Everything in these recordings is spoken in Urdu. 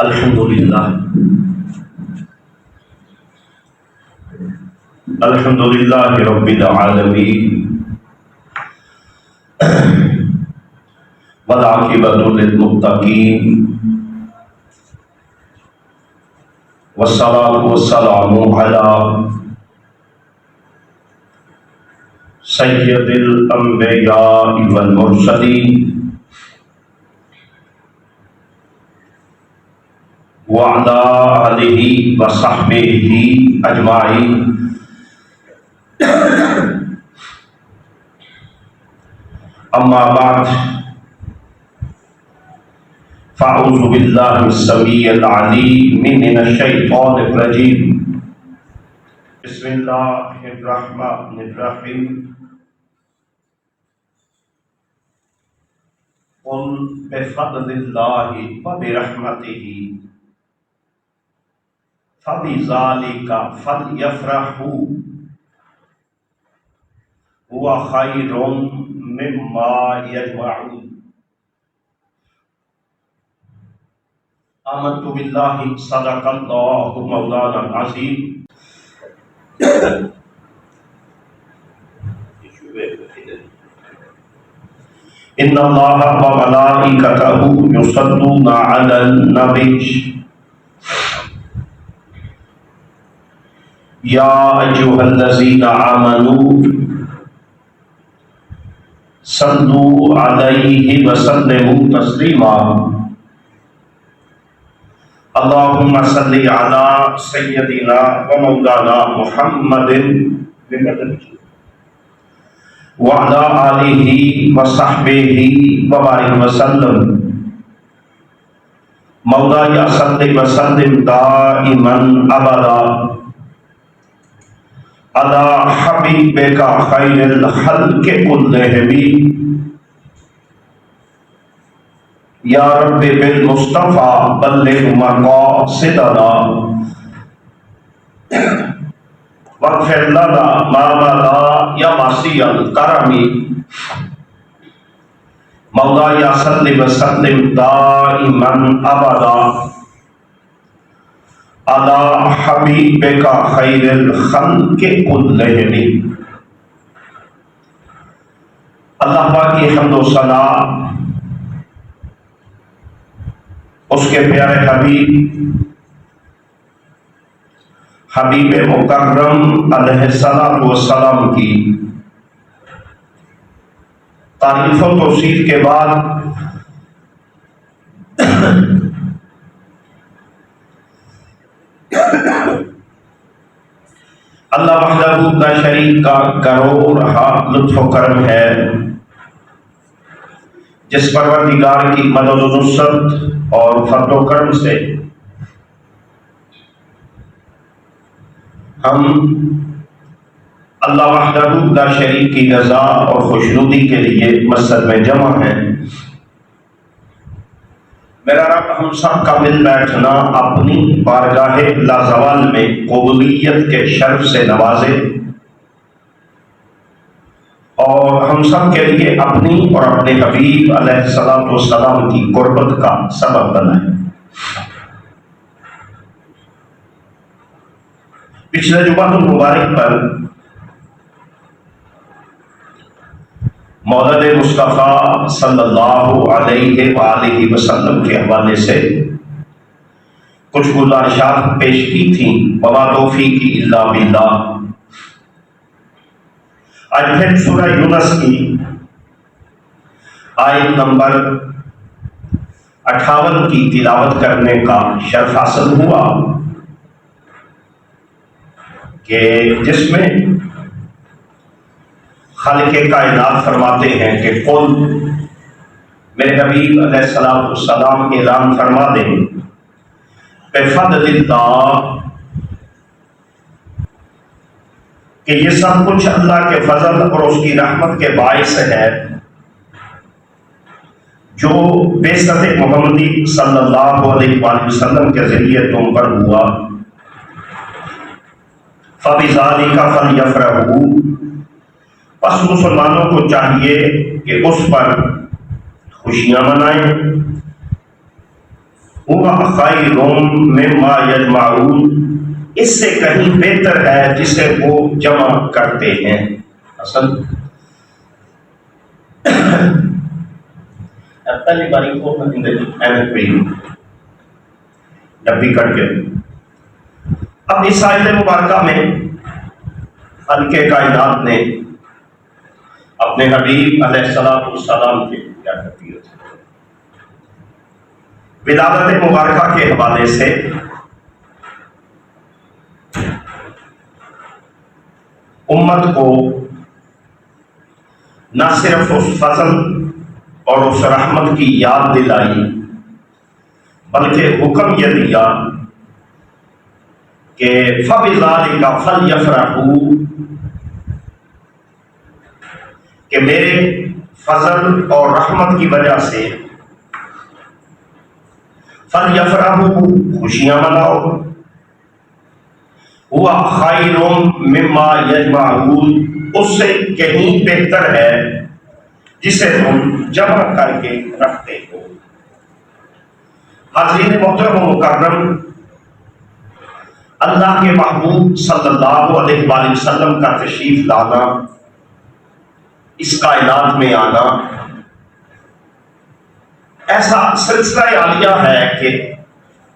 الحمدللہ الحمدللہ رب العالمین والعاقبۃ للمتقین والصلاة والسلام علی سید الانبیاء والمرسلین وعلی آلہ وصحبہ اجمعین اما بعد فاعوذ باللہ السمیع العلیم من الشیطان الرجیم بسم اللہ الرحمن الرحیم قل بفضل اللہ وبرحمتہ فبذالک فلیفرحوا هو خیر مما یجمعون آمنت باللہ صدق اللہ مولانا العظیم ان اللہ وملائکتہ یصلون علی النبی یا ایھا الذین آمنوا صلوا علیہ وسلموا تسلیما اللہم صلی علی سیدنا و مولانا محمد وعلی آلہ وصحبہ وبارک وسلم مولایا صلی وسلم دائما ابدا علی حبیبک خیر الخلق کلہم یا رب بالمصطفیٰ بلغ مقاصدنا واغفر لنا ما مضى یا واسع الکرم مولایا صلی وسلم دائما ابدا علی حبیبک خیر الخلق کلہم۔ اللہ پاک کی حمد و ثنا اس کے پیارے حبیب مکرم علیہ السلام کی تعریف و توصیف کے بعد اللہ وحدہ لا شریک کا کروڑ لطف و کرم ہے جس پروردگار کی مدد و نصرت اور فضل و کرم سے ہم اللہ وحدہ لا شریک کی رضا اور خوشنودی کے لیے مسجد میں جمع ہیں۔ میرا رب ہم سب کا مل بیٹھنا اپنی بارگاہ لازوال میں قبولیت کے شرف سے نوازے اور ہم سب کے لیے اپنی اور اپنے حبیب علیہ السلام کی قربت کا سبب بنائے۔ پچھلے جمعہ المبارک پر مولد مصطفیٰ صلی اللہ علیہ وآلہ وسلم کے حوالے سے کچھ گزارشات پیش کی تھیں، وما توفیقی الا باللہ۔ آج پھر سورہ یونس کی آیت نمبر 58 کی تلاوت کرنے کا شرف حاصل ہوا کہ جس میں خالق کائنات فرماتے ہیں کہ قل میرے حبیب علیہ السلام اعلان فرما دیں بفضل اللہ کہ یہ سب کچھ اللہ کے فضل اور اس کی رحمت کے باعث ہے جو بعثت محمدی صلی اللہ علیہ وآلہ وسلم کے ذریعے تم پر ہوا۔ فَبِذَالِكَ فَلْيَفْرَحُوا، پس مسلمانوں کو چاہیے کہ اس پر خوشیاں منائیں۔ ہوا خیر مما یجمعون، اس سے کہیں بہتر ہے جسے وہ جمع کرتے ہیں۔ اصل پہلی باری کو ڈبی کٹ کے اب اس آیت مبارکہ میں خالق کائنات نے اپنے حبیب علیہ السلام کے کیا تربیت ولادت مبارکہ کے حوالے سے امت کو نہ صرف اس فضل اور اس رحمت کی یاد دلائی بلکہ حکم یہ دیا کہ فَبِذَلِكَ فَلْيَفْرَحُوا، کہ میرے فضل اور رحمت کی وجہ سے فَلْيَفْرَحُوا، خوشیاں مناؤ، ہوا خیر مما یجمعون، اس سے کہیں بہتر ہے جسے تم جمع کر کے رکھتے ہو۔ حاضرین محترم و مکرم، اللہ کے محبوب صلی اللہ علیہ وآلہ وسلم کا تشریف لانا، اس کائنات میں آنا ایسا سلسلہ عالیہ ہے کہ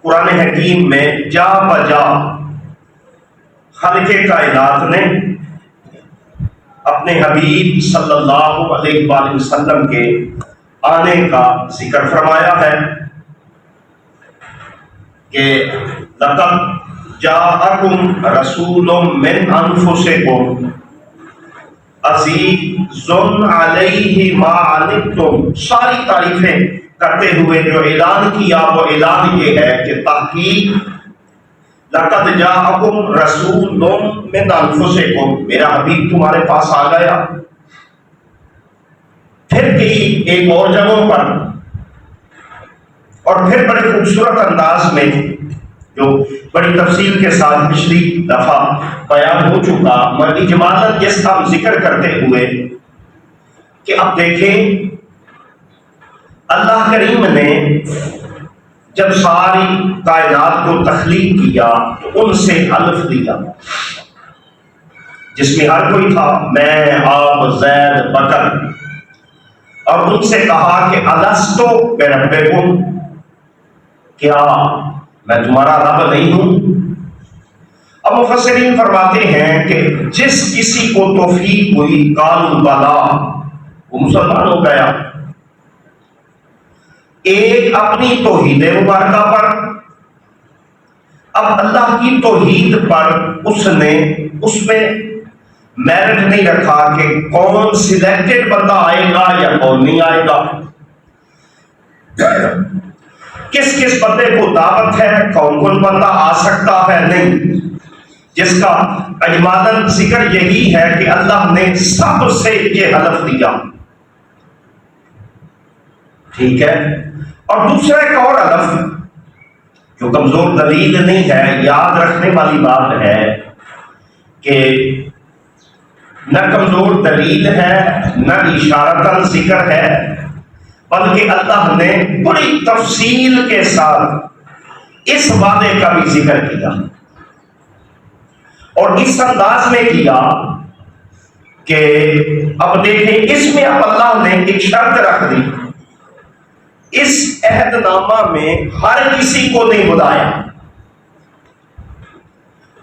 قرآن حکیم میں جا بجا خالق کائنات نے اپنے حبیب صلی اللہ علیہ وآلہ وسلم کے آنے کا ذکر فرمایا ہے کہ لقد جاءکم رسول من انفسکم عزیز علیہ ما عنتم، ساری تعریفیں کرتے ہوئے جو اعلان کیا وہ اعلان یہ ہے کہ تحقیق لقد جاءکم رسول من انفسکم، میرا حبیب تمہارے پاس آ گیا۔ پھر کئی ایک اور جگہوں پر اور پھر بڑے خوبصورت انداز میں جو بڑی تفصیل کے ساتھ پچھلی دفعہ بیان ہو چکا، مگر اجمالاً اس کا ذکر کرتے ہوئے کہ اب دیکھیں اللہ کریم نے جب ساری کائنات کو تخلیق کیا تو ان سے حلف لیا جس میں ہر کوئی تھا، میں، آپ، زید، بکر، اور ان سے کہا کہ الستو بربکم، کیا میں تمہارا رب نہیں ہوں؟ اب مفسرین فرماتے ہیں کہ جس کسی کو توفیق ہوئی قالوا بلا، وہ مسلمان ہو گیا، ایک اپنی توحید مبارکہ پر، اب اللہ کی توحید پر اس نے اس میں میرٹ نہیں رکھا کہ کون سلیکٹڈ بندہ آئے گا یا کون نہیں آئے گا، کس کس بندے کو دعوت ہے، کون کون بندہ آ سکتا ہے، نہیں، جس کا اجمالاً ذکر یہی ہے کہ اللہ نے سب سے یہ حلف دیا، ٹھیک ہے۔ اور دوسرا ایک اور حلف جو کمزور دلیل نہیں ہے، یاد رکھنے والی بات ہے کہ نہ کمزور دلیل ہے نہ اشارتاً ذکر ہے، بلکہ اللہ نے بڑی تفصیل کے ساتھ اس وعدے کا بھی ذکر کیا اور اس انداز میں کیا کہ اب دیکھیں اس میں اب اللہ نے ایک شرط رکھ دی، اس عہد نامہ میں ہر کسی کو نہیں بلایا،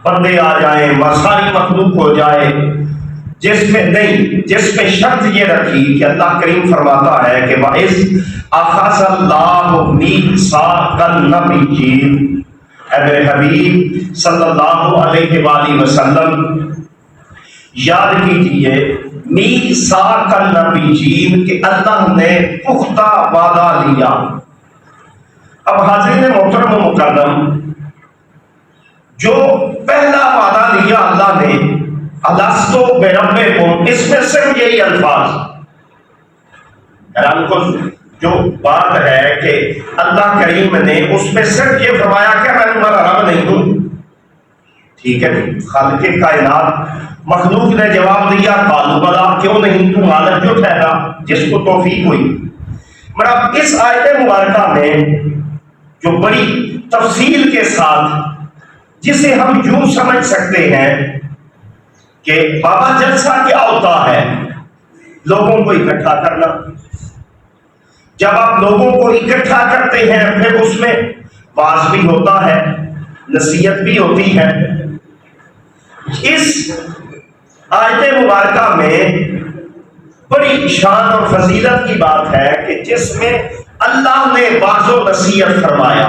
بندے آ جائیں، ساری مخلوق ہو جائے، جس میں نہیں، جس میں شرط یہ رکھی کہ اللہ کریم فرماتا ہے کہ وَإِذْ أَخَذَ اللَّهُ مِيثَاقَ النَّبِيِّينَ، اے میرے حبیب صلی اللہ علیہ وآلہ وسلم یاد کیجئے میثاق النبیین کہ اللہ نے پختہ وعدہ لیا۔ اب حاضرین محترم و مکرم، جو پہلا وعدہ لیا اللہ نے الستو بربکم، اس میں صرف یہی الفاظ، حیران کن جو بات ہے کہ اللہ کریم نے اس میں صرف یہ فرمایا کہ میں تمہارا رب نہیں ہوں، ٹھیک ہے، خالق کائنات مخلوق نے جواب دیا قالوا بلا، کیوں نہیں، تو مالک جو ٹھہرا جس کو توفیق ہوئی۔ مگر اب اس آیت مبارکہ میں جو بڑی تفصیل کے ساتھ، جسے ہم یوں سمجھ سکتے ہیں کہ بابا جلسہ کیا ہوتا ہے؟ لوگوں کو اکٹھا کرنا۔ جب آپ لوگوں کو اکٹھا کرتے ہیں پھر اس میں واعظ بھی ہوتا ہے، نصیحت بھی ہوتی ہے۔ اس آیت مبارکہ میں بڑی شان اور فضیلت کی بات ہے کہ جس میں اللہ نے واعظ و نصیحت فرمایا۔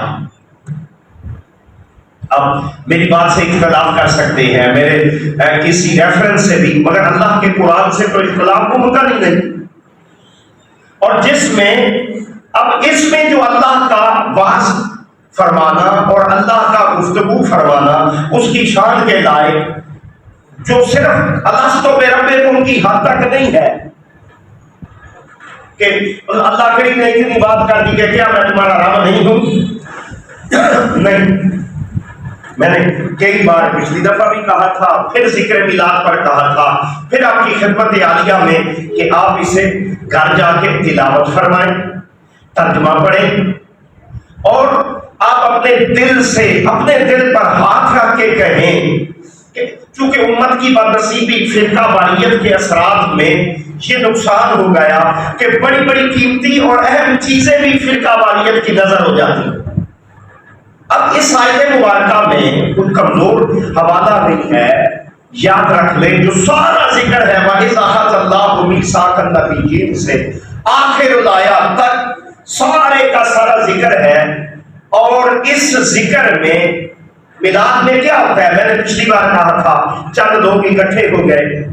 اب میری بات سے اختلاف کر سکتے ہیں، میرے کسی ریفرنس سے بھی، مگر اللہ کے قرآن سے تو اختلاف کو ممکن ہی نہیں۔ اور جس میں اب اس میں جو اللہ کا واعظ فرمانا اور اللہ کا گفتگو فرمانا اس کی شان کے لائق، جو صرف الستو بربکم کی حد تک نہیں ہے کہ اللہ کریم نے اتنی بات کر دی کہ کیا میں تمہارا رب نہیں ہوں؟ نہیں، میں نے کئی بار پچھلی دفعہ بھی کہا تھا، پھر ذکر میلاد پر کہا تھا، پھر آپ کی خدمت عالیہ میں کہ آپ اسے گھر جا کے تلاوت فرمائیں، ترجمہ پڑھیں، اور آپ اپنے دل سے اپنے دل پر ہاتھ رکھ کے کہیں کہ چونکہ امت کی بدنصیبی فرقہ واریت کے اثرات میں یہ نقصان ہو گیا کہ بڑی بڑی قیمتی اور اہم چیزیں بھی فرقہ واریت کی نظر ہو جاتی ہیں۔ اب اس آیت مبارکہ میں کوئی کمزور حوالہ نہیں ہے، یاد رکھ لیں جو سارا ذکر ہے وَإِذْ أَخَذَ اللَّهُ مِيثَاقَ النَّبِيِّينَ سے آخر الآیات تک سارے کا سارا ذکر ہے۔ اور اس ذکر میں میلاد میں کیا ہوتا ہے؟ میں نے پچھلی بار کہا تھا چند لوگ اکٹھے ہو گئے،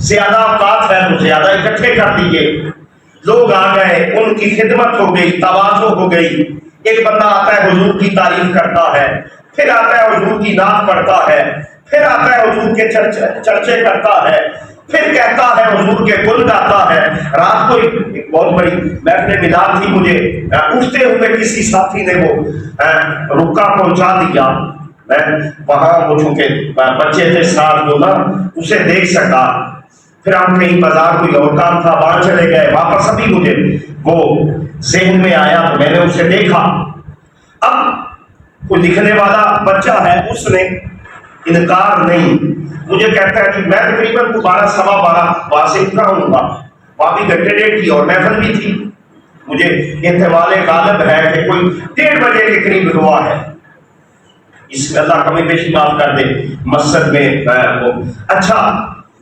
زیادہ اوقات ہے تو زیادہ اکٹھے کر دیے، لوگ آ گئے، ان کی خدمت ہو گئی، تواضع ہو گئی۔ ایک بندہ آتا ہے حضور کی تعریف کرتا ہے، پھر آتا ہے حضور کی نعت پڑھتا ہے، پھر آتا ہے حضور کے چرچے کرتا ہے، پھر کہتا ہے حضور کے گل گاتا ہے۔ رات کو ایک بہت بڑی محفل میلاد تھی، مجھے اٹھتے ہوئے کسی ساتھی نے وہ رکا پہنچا دیا، میں وہاں وہ چونکہ بچے تھے ساتھ جو نا اسے دیکھ سکا۔ پھر ہم کہیں بازار کوئی اور کام تھا وہاں چلے گئے، واپس ابھی مجھے وہ ذہن میں آیا تو میں نے اسے دیکھا۔ اب کوئی لکھنے والا بچہ ہے، اس نے انکار نہیں، مجھے کہتا ہے کہ میں تقریباً 12:15 وہاں سے اتنا ہوں گا، وہاں بھی گھنٹے ڈیڑھ کی اور محفل بھی تھی، مجھے احتمال غالب ہے کہ کوئی 1:30 بجے کے قریب ہوا ہے۔ اس میں اللہ کمی بیشی معاف کر دے، مسجد میں وہ اچھا،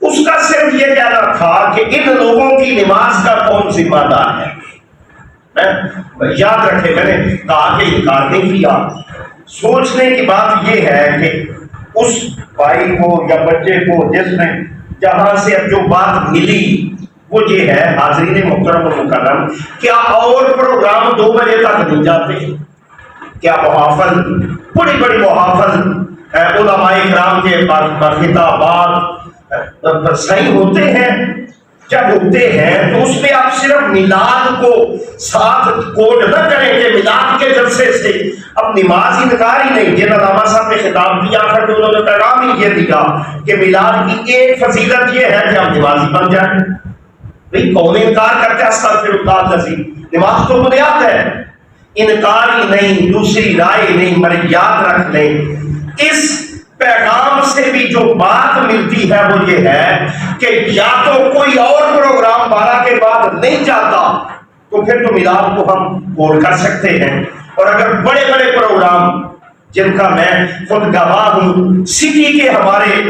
اس کا صرف یہ کہنا تھا کہ ان لوگوں کی نماز کا کون ذمہ دار ہے۔ یاد رکھے میں نے کہا کہ انکار نہیں کیا، سوچنے کی بات یہ ہے کہ اس بھائی کو یا بچے کو جس نے جہاں سے اب جو بات ملی وہ یہ ہے، حاضرین محترم و مکرم، کیا اور پروگرام 2 بجے تک نہیں جاتے؟ کیا محافل بڑی بڑی محافل علماء کرام کے خطابات صحیح ہوتے ہیں؟ جب ہوتے ہیں تو اس پہ آپ صرف میلاد کو ساتھ کوڈ نہ کریں کہ میلاد کے جلسے سے اب نماز انکار ہی نہیں۔ جن علامہ صاحب نے خطاب دیا کر کے انہوں نے پیغام ہی یہ دیا کہ میلاد کی ایک فضیلت یہ ہے کہ ہم نمازی بن جائیں۔ بھئی کون انکار کرتے ہیں؟ استغفر اللہ العظیم، نماز تو بنیاد ہے، انکار ہی نہیں، دوسری رائے نہیں۔ مگر یاد رکھ لیں اس پیغام سے بھی جو بات ملتی ہے وہ یہ ہے کہ یا تو کوئی اور پروگرام 12 کے بعد نہیں جاتا تو پھر تو میلاد کو ہم بول کر سکتے ہیں، اور اگر بڑے بڑے پروگرام جن کا میں خود گواہ ہوں، سٹی کے ہمارے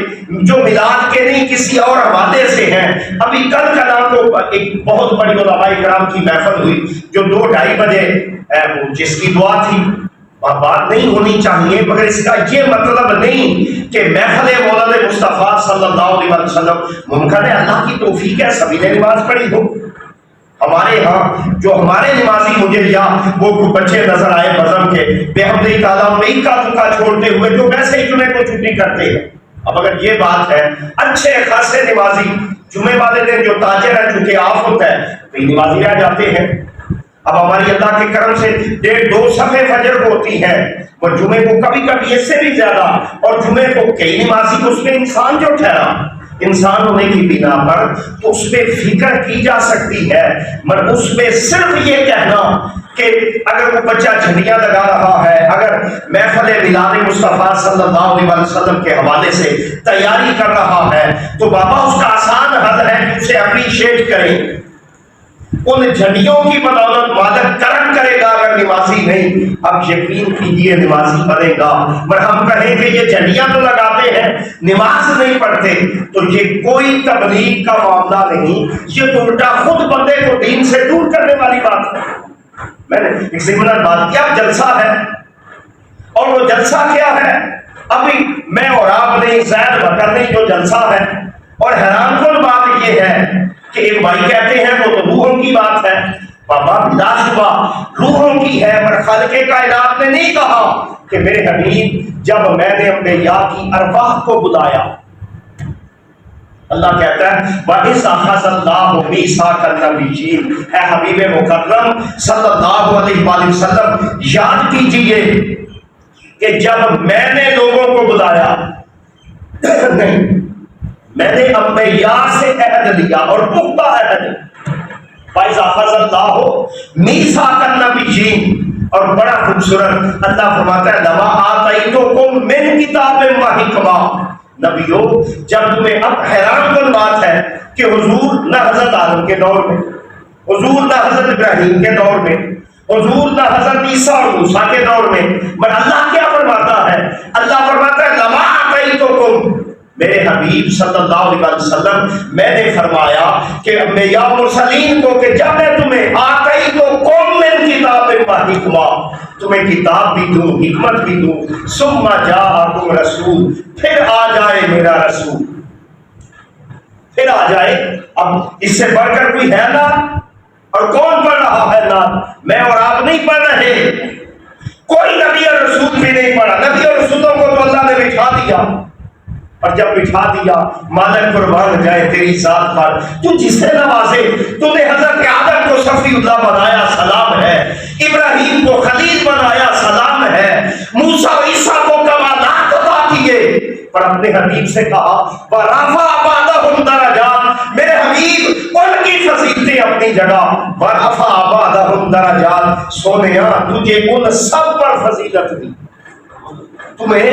جو میلاد کے نہیں کسی اور حوالے سے ہیں، ابھی کل کا نام تو ایک بہت بڑی علماء کرام کی محفل ہوئی جو 2-2:30 بجے جس کی دعا تھی، بات نہیں ہونی چاہیے، مگر اس کا یہ مطلب نہیں کہ محفل مولد مصطفیٰ صلی اللہ علیہ وسلم ممکن ہے، اللہ کی توفیق ہے سبھی نے نماز پڑھی ہو۔ ہمارے ہاں جو ہمارے نمازی مجھے یا وہ بچے نظر آئے بزم کے بے حمدی تعالیٰ میں اکا دکا چھوڑتے ہوئے جو ویسے ہی جمعے کو چھٹی کرتے ہیں۔ اب اگر یہ بات ہے اچھے خاصے نمازی جمعے والے دن جو تاجر ہے چونکہ آف ہوتا ہے تو نمازی رہ جاتے ہیں۔ اب ہماری اللہ کے کرم سے 1.5-2 صفحے فجر ہوتی ہیں اور جمعے کو کبھی کبھی اس سے بھی زیادہ، اور جمعے کو کئی نمازی اس میں انسان جو ٹھہرا انسان ہونے کی بنا پر تو اس پہ فکر کی جا سکتی ہے، مگر اس پہ صرف یہ کہنا کہ اگر وہ بچہ جھنڈیاں لگا رہا ہے، اگر محفل میلاد مصطفیٰ صلی اللہ علیہ وسلم کے حوالے سے تیاری کر رہا ہے تو بابا اس کا آسان حل ہے کہ اسے اپریشیٹ کریں، ان جھنڈیوں کی بدولت مالک کرم کرے گا اگر نمازی نہیں، اب یقین کیجیے نمازی بنے گا۔ پر ہم کہیں کہ یہ جھنڈیاں تو لگاتے ہیں نماز نہیں پڑھتے، تو یہ کوئی تبلیغ کا معاملہ نہیں، یہ تو الٹا خود بندے کو دین سے دور کرنے والی بات ہے۔ میں نے ایک سمپل بات کیا، جلسہ ہے، اور وہ جلسہ کیا ہے؟ ابھی میں اور آپ نہیں، زید بکر نہیں، جو جلسہ ہے، اور حیران کن بات یہ ہے کہ ایک بھائی کہتے ہیں وہ تو روحوں کی بات ہے۔ بابا بلا شبہ روحوں کی ہے، پر خالق کائنات نے نہیں کہا کہ میرے حبیب جب میں نے انبیاء کی ارواح کو بلایا، اللہ کہتا ہے وَإِذْ أَخَذَ اللَّهُ مِيثَاقَ النَّبِيِّينَ، اے حبیب مکرم صلی اللہ علیہ وآلہ وسلم یاد کیجئے کہ جب میں نے لوگوں کو بلایا نہیں، میں نے انبیاء سے عہد لیا اور پختہ عہد، وَإِذْ أَخَذَ اللَّهُ مِيثَاقَ النَّبِيِّينَ، اور بڑا خوبصورت اللہ فرماتا ہے لَمَا آتَيْتُكُم مِّن کِتَابٍ وَحِکْمَةٍ، نبیوں جب تمہیں، اب حیران کن بات ہے کہ حضور نہ حضرت آدم کے دور میں، حضور نہ حضرت ابراہیم کے دور میں، حضور نہ حضرت عیسیٰ اور موسیٰ کے دور میں، مگر اللہ کیا فرماتا ہے؟ اللہ فرماتا ہے لَمَا آتَيْتُكُم، میرے حبیب صلی اللہ علیہ وسلم میں نے فرمایا کہ انبیاء مرسلین کو کہ جب میں تمہیں آتَيْتُكُم مِّن کتابٍ وَحِکْمَةٍ، تمہیں کتاب بھی دوں، حکمت بھی دوں، ثم جاءکم رسول، پھر آ جائے میرا رسول، پھر آ جائے، اب اس سے بڑھ کر کوئی ہے نا؟ اور کون پڑھ رہا ہے نا؟ میں اور آپ نہیں پڑھ رہے، کوئی نبی اور رسول بھی نہیں پڑھا، نبی اور رسولوں کو تو اللہ نے بٹھا دیا، اور جب بٹھا دیا مالک قربان جائے تیری ذات پر، تو جسے نوازے، تو نے حضرت آدم کو صفی اللہ بنایا، سلام ہے، ابراہیم کو خلیل بنایا، سلام ہے، موسیٰ و عیسیٰ کو کمالات عطا کیے، پر اپنے حبیب سے کہا وَرَفَعَ بَعْضَهُمْ دَرَجَاتٍ، میرے حبیب ان کی فضیلتیں اپنی جگہ، وَرَفَعَ بَعْضَهُمْ دَرَجَاتٍ، سونیا تجھے ان سب پر فضیلت دی، تمہیں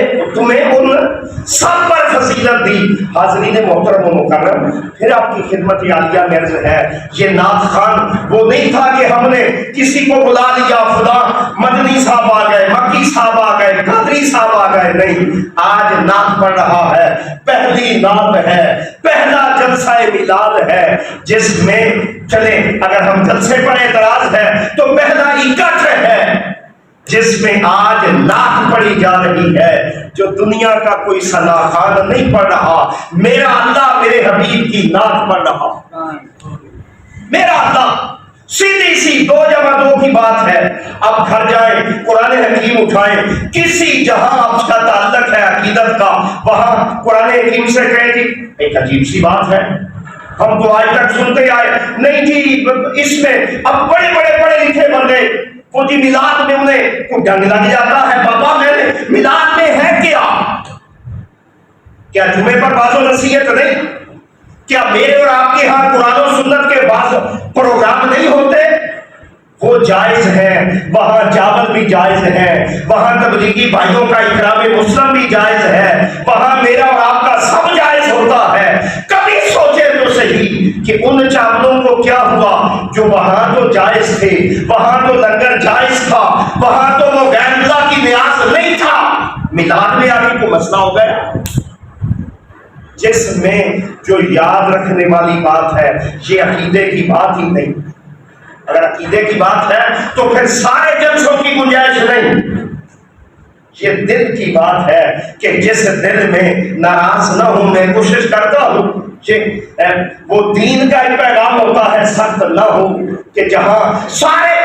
ان سب پر فضیلت دی۔ حاضرین محترم و مکرم، پھر آپ کی خدمت عالیہ میں عرض ہے، یہ نعت خوان وہ نہیں تھا کہ ہم نے کسی کو بلا لیا، فلاں مدنی صاحب آ گئے، مکی صاحب آ گئے، قادری صاحب آ گئے، نہیں، آج نعت پڑھ رہا ہے، پہلی نعت ہے، پہلا جلسہ میلاد ہے، جس میں چلیں اگر ہم جلسے پر اعتراض ہے تو پہلا اکٹھ ہے جس میں آج نعت پڑھی جا رہی ہے، جو دنیا کا کوئی ثنا خوان نہیں پڑھ رہا، میرا اللہ میرے حبیب کی نعت پڑھ رہا، میرا اللہ، سیدھی سی 2 جمع 2 کی بات ہے۔ اب گھر جائیں، قرآن حکیم اٹھائیں، کسی جہاں آپ کا تعلق ہے عقیدت کا، وہاں قرآن حکیم سے کہیں جی ایک عجیب سی بات ہے، ہم تو آج تک سنتے آئے، نہیں جی اس میں اب بڑے بڑے پڑھے لکھے بندے وہ جی میلاد میں انہیں کوئی ڈنگ لگ جاتا ہے، بابا میں میلاد میں ہے کیا جمعے پر باز و نصیحت نہیں؟ کیا میرے اور آپ کے ہاں قرآن و سنت کے بعض پروگرام نہیں ہوتے؟ وہ جائز ہیں، وہاں چاول بھی جائز ہے، وہاں تبلیغی بھائیوں کا اکرام مسلم بھی جائز ہے، وہاں میرا اور آپ کا سب جائز ہوتا ہے۔ کبھی سوچے تو صحیح کہ ان چاولوں کو کیا ہوا جو وہاں تو جائز تھے، وہاں تو لنگر جائز تھا، وہاں تو وہ غیر اللہ کی نیاز نہیں تھا، میلاد میں آگے کو مسئلہ ہو گیا۔ جس میں جو یاد رکھنے والی بات ہے یہ عقیدے کی بات ہی نہیں، اگر عقیدے کی بات ہے تو پھر سارے جلسوں کی گنجائش نہیں، یہ دل کی بات ہے کہ جس دل میں ناراض نہ ہوں، میں کوشش کرتا ہوں کہ وہ دین کا ایک پیغام ہوتا ہے، سخت نہ ہو، کہ جہاں سارے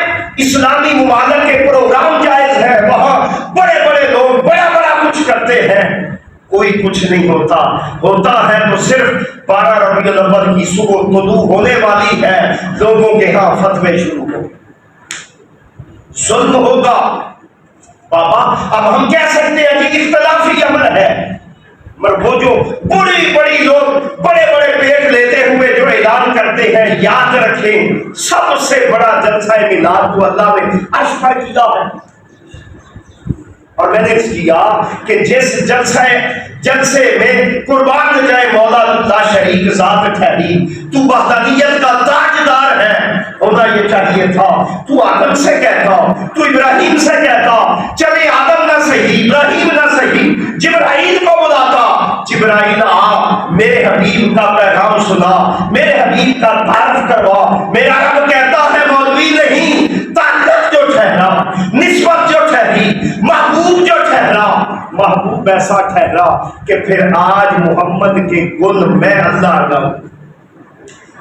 اسلامی ممالک کے پروگرام جائز ہیں وہاں بڑے بڑے لوگ بڑا بڑا کچھ کرتے ہیں، کوئی کچھ نہیں ہوتا، ہوتا ہے تو صرف 12 ربیع الاول کی صبح طلوع ہونے والی ہے، لوگوں کے ہاں فتوے شروع ہو، ظلم ہوگا۔ بابا اب ہم کہہ سکتے ہیں کہ اختلافی عمل ہے، مگر وہ جو بڑی بڑی لوگ بڑے بڑے پیٹ لیتے ہوئے جو اعلان کرتے ہیں، یاد رکھیں سب سے بڑا جلسہ میلاد تو اللہ نے عرش پر کیا ہے۔ اور میں نے اس کیا کہ جس جلسے میں قربان جائے مولا اللہ شریک ذات ٹھہری، تو وحدانیت کا تاجدار ہے، ہونا یہ چاہیے تھا تو آدم سے کہتا، تو ابراہیم سے کہتا، چلے آدم نہ صحیح ابراہیم نہ صحیح جبرائیل کو بلاتا، جبرائیل آ میرے حبیب کا پیغام سنا، میرے حبیب کا تعارف کروا۔ میرا رب کہتا ہے مولوی نہیں، طاقت جو ٹھہرا، نسبت جو ٹھہری، محبوب جو ٹھہرا، محبوب ایسا ٹھہرا کہ پھر آج محمد کے گل میں اللہ کا،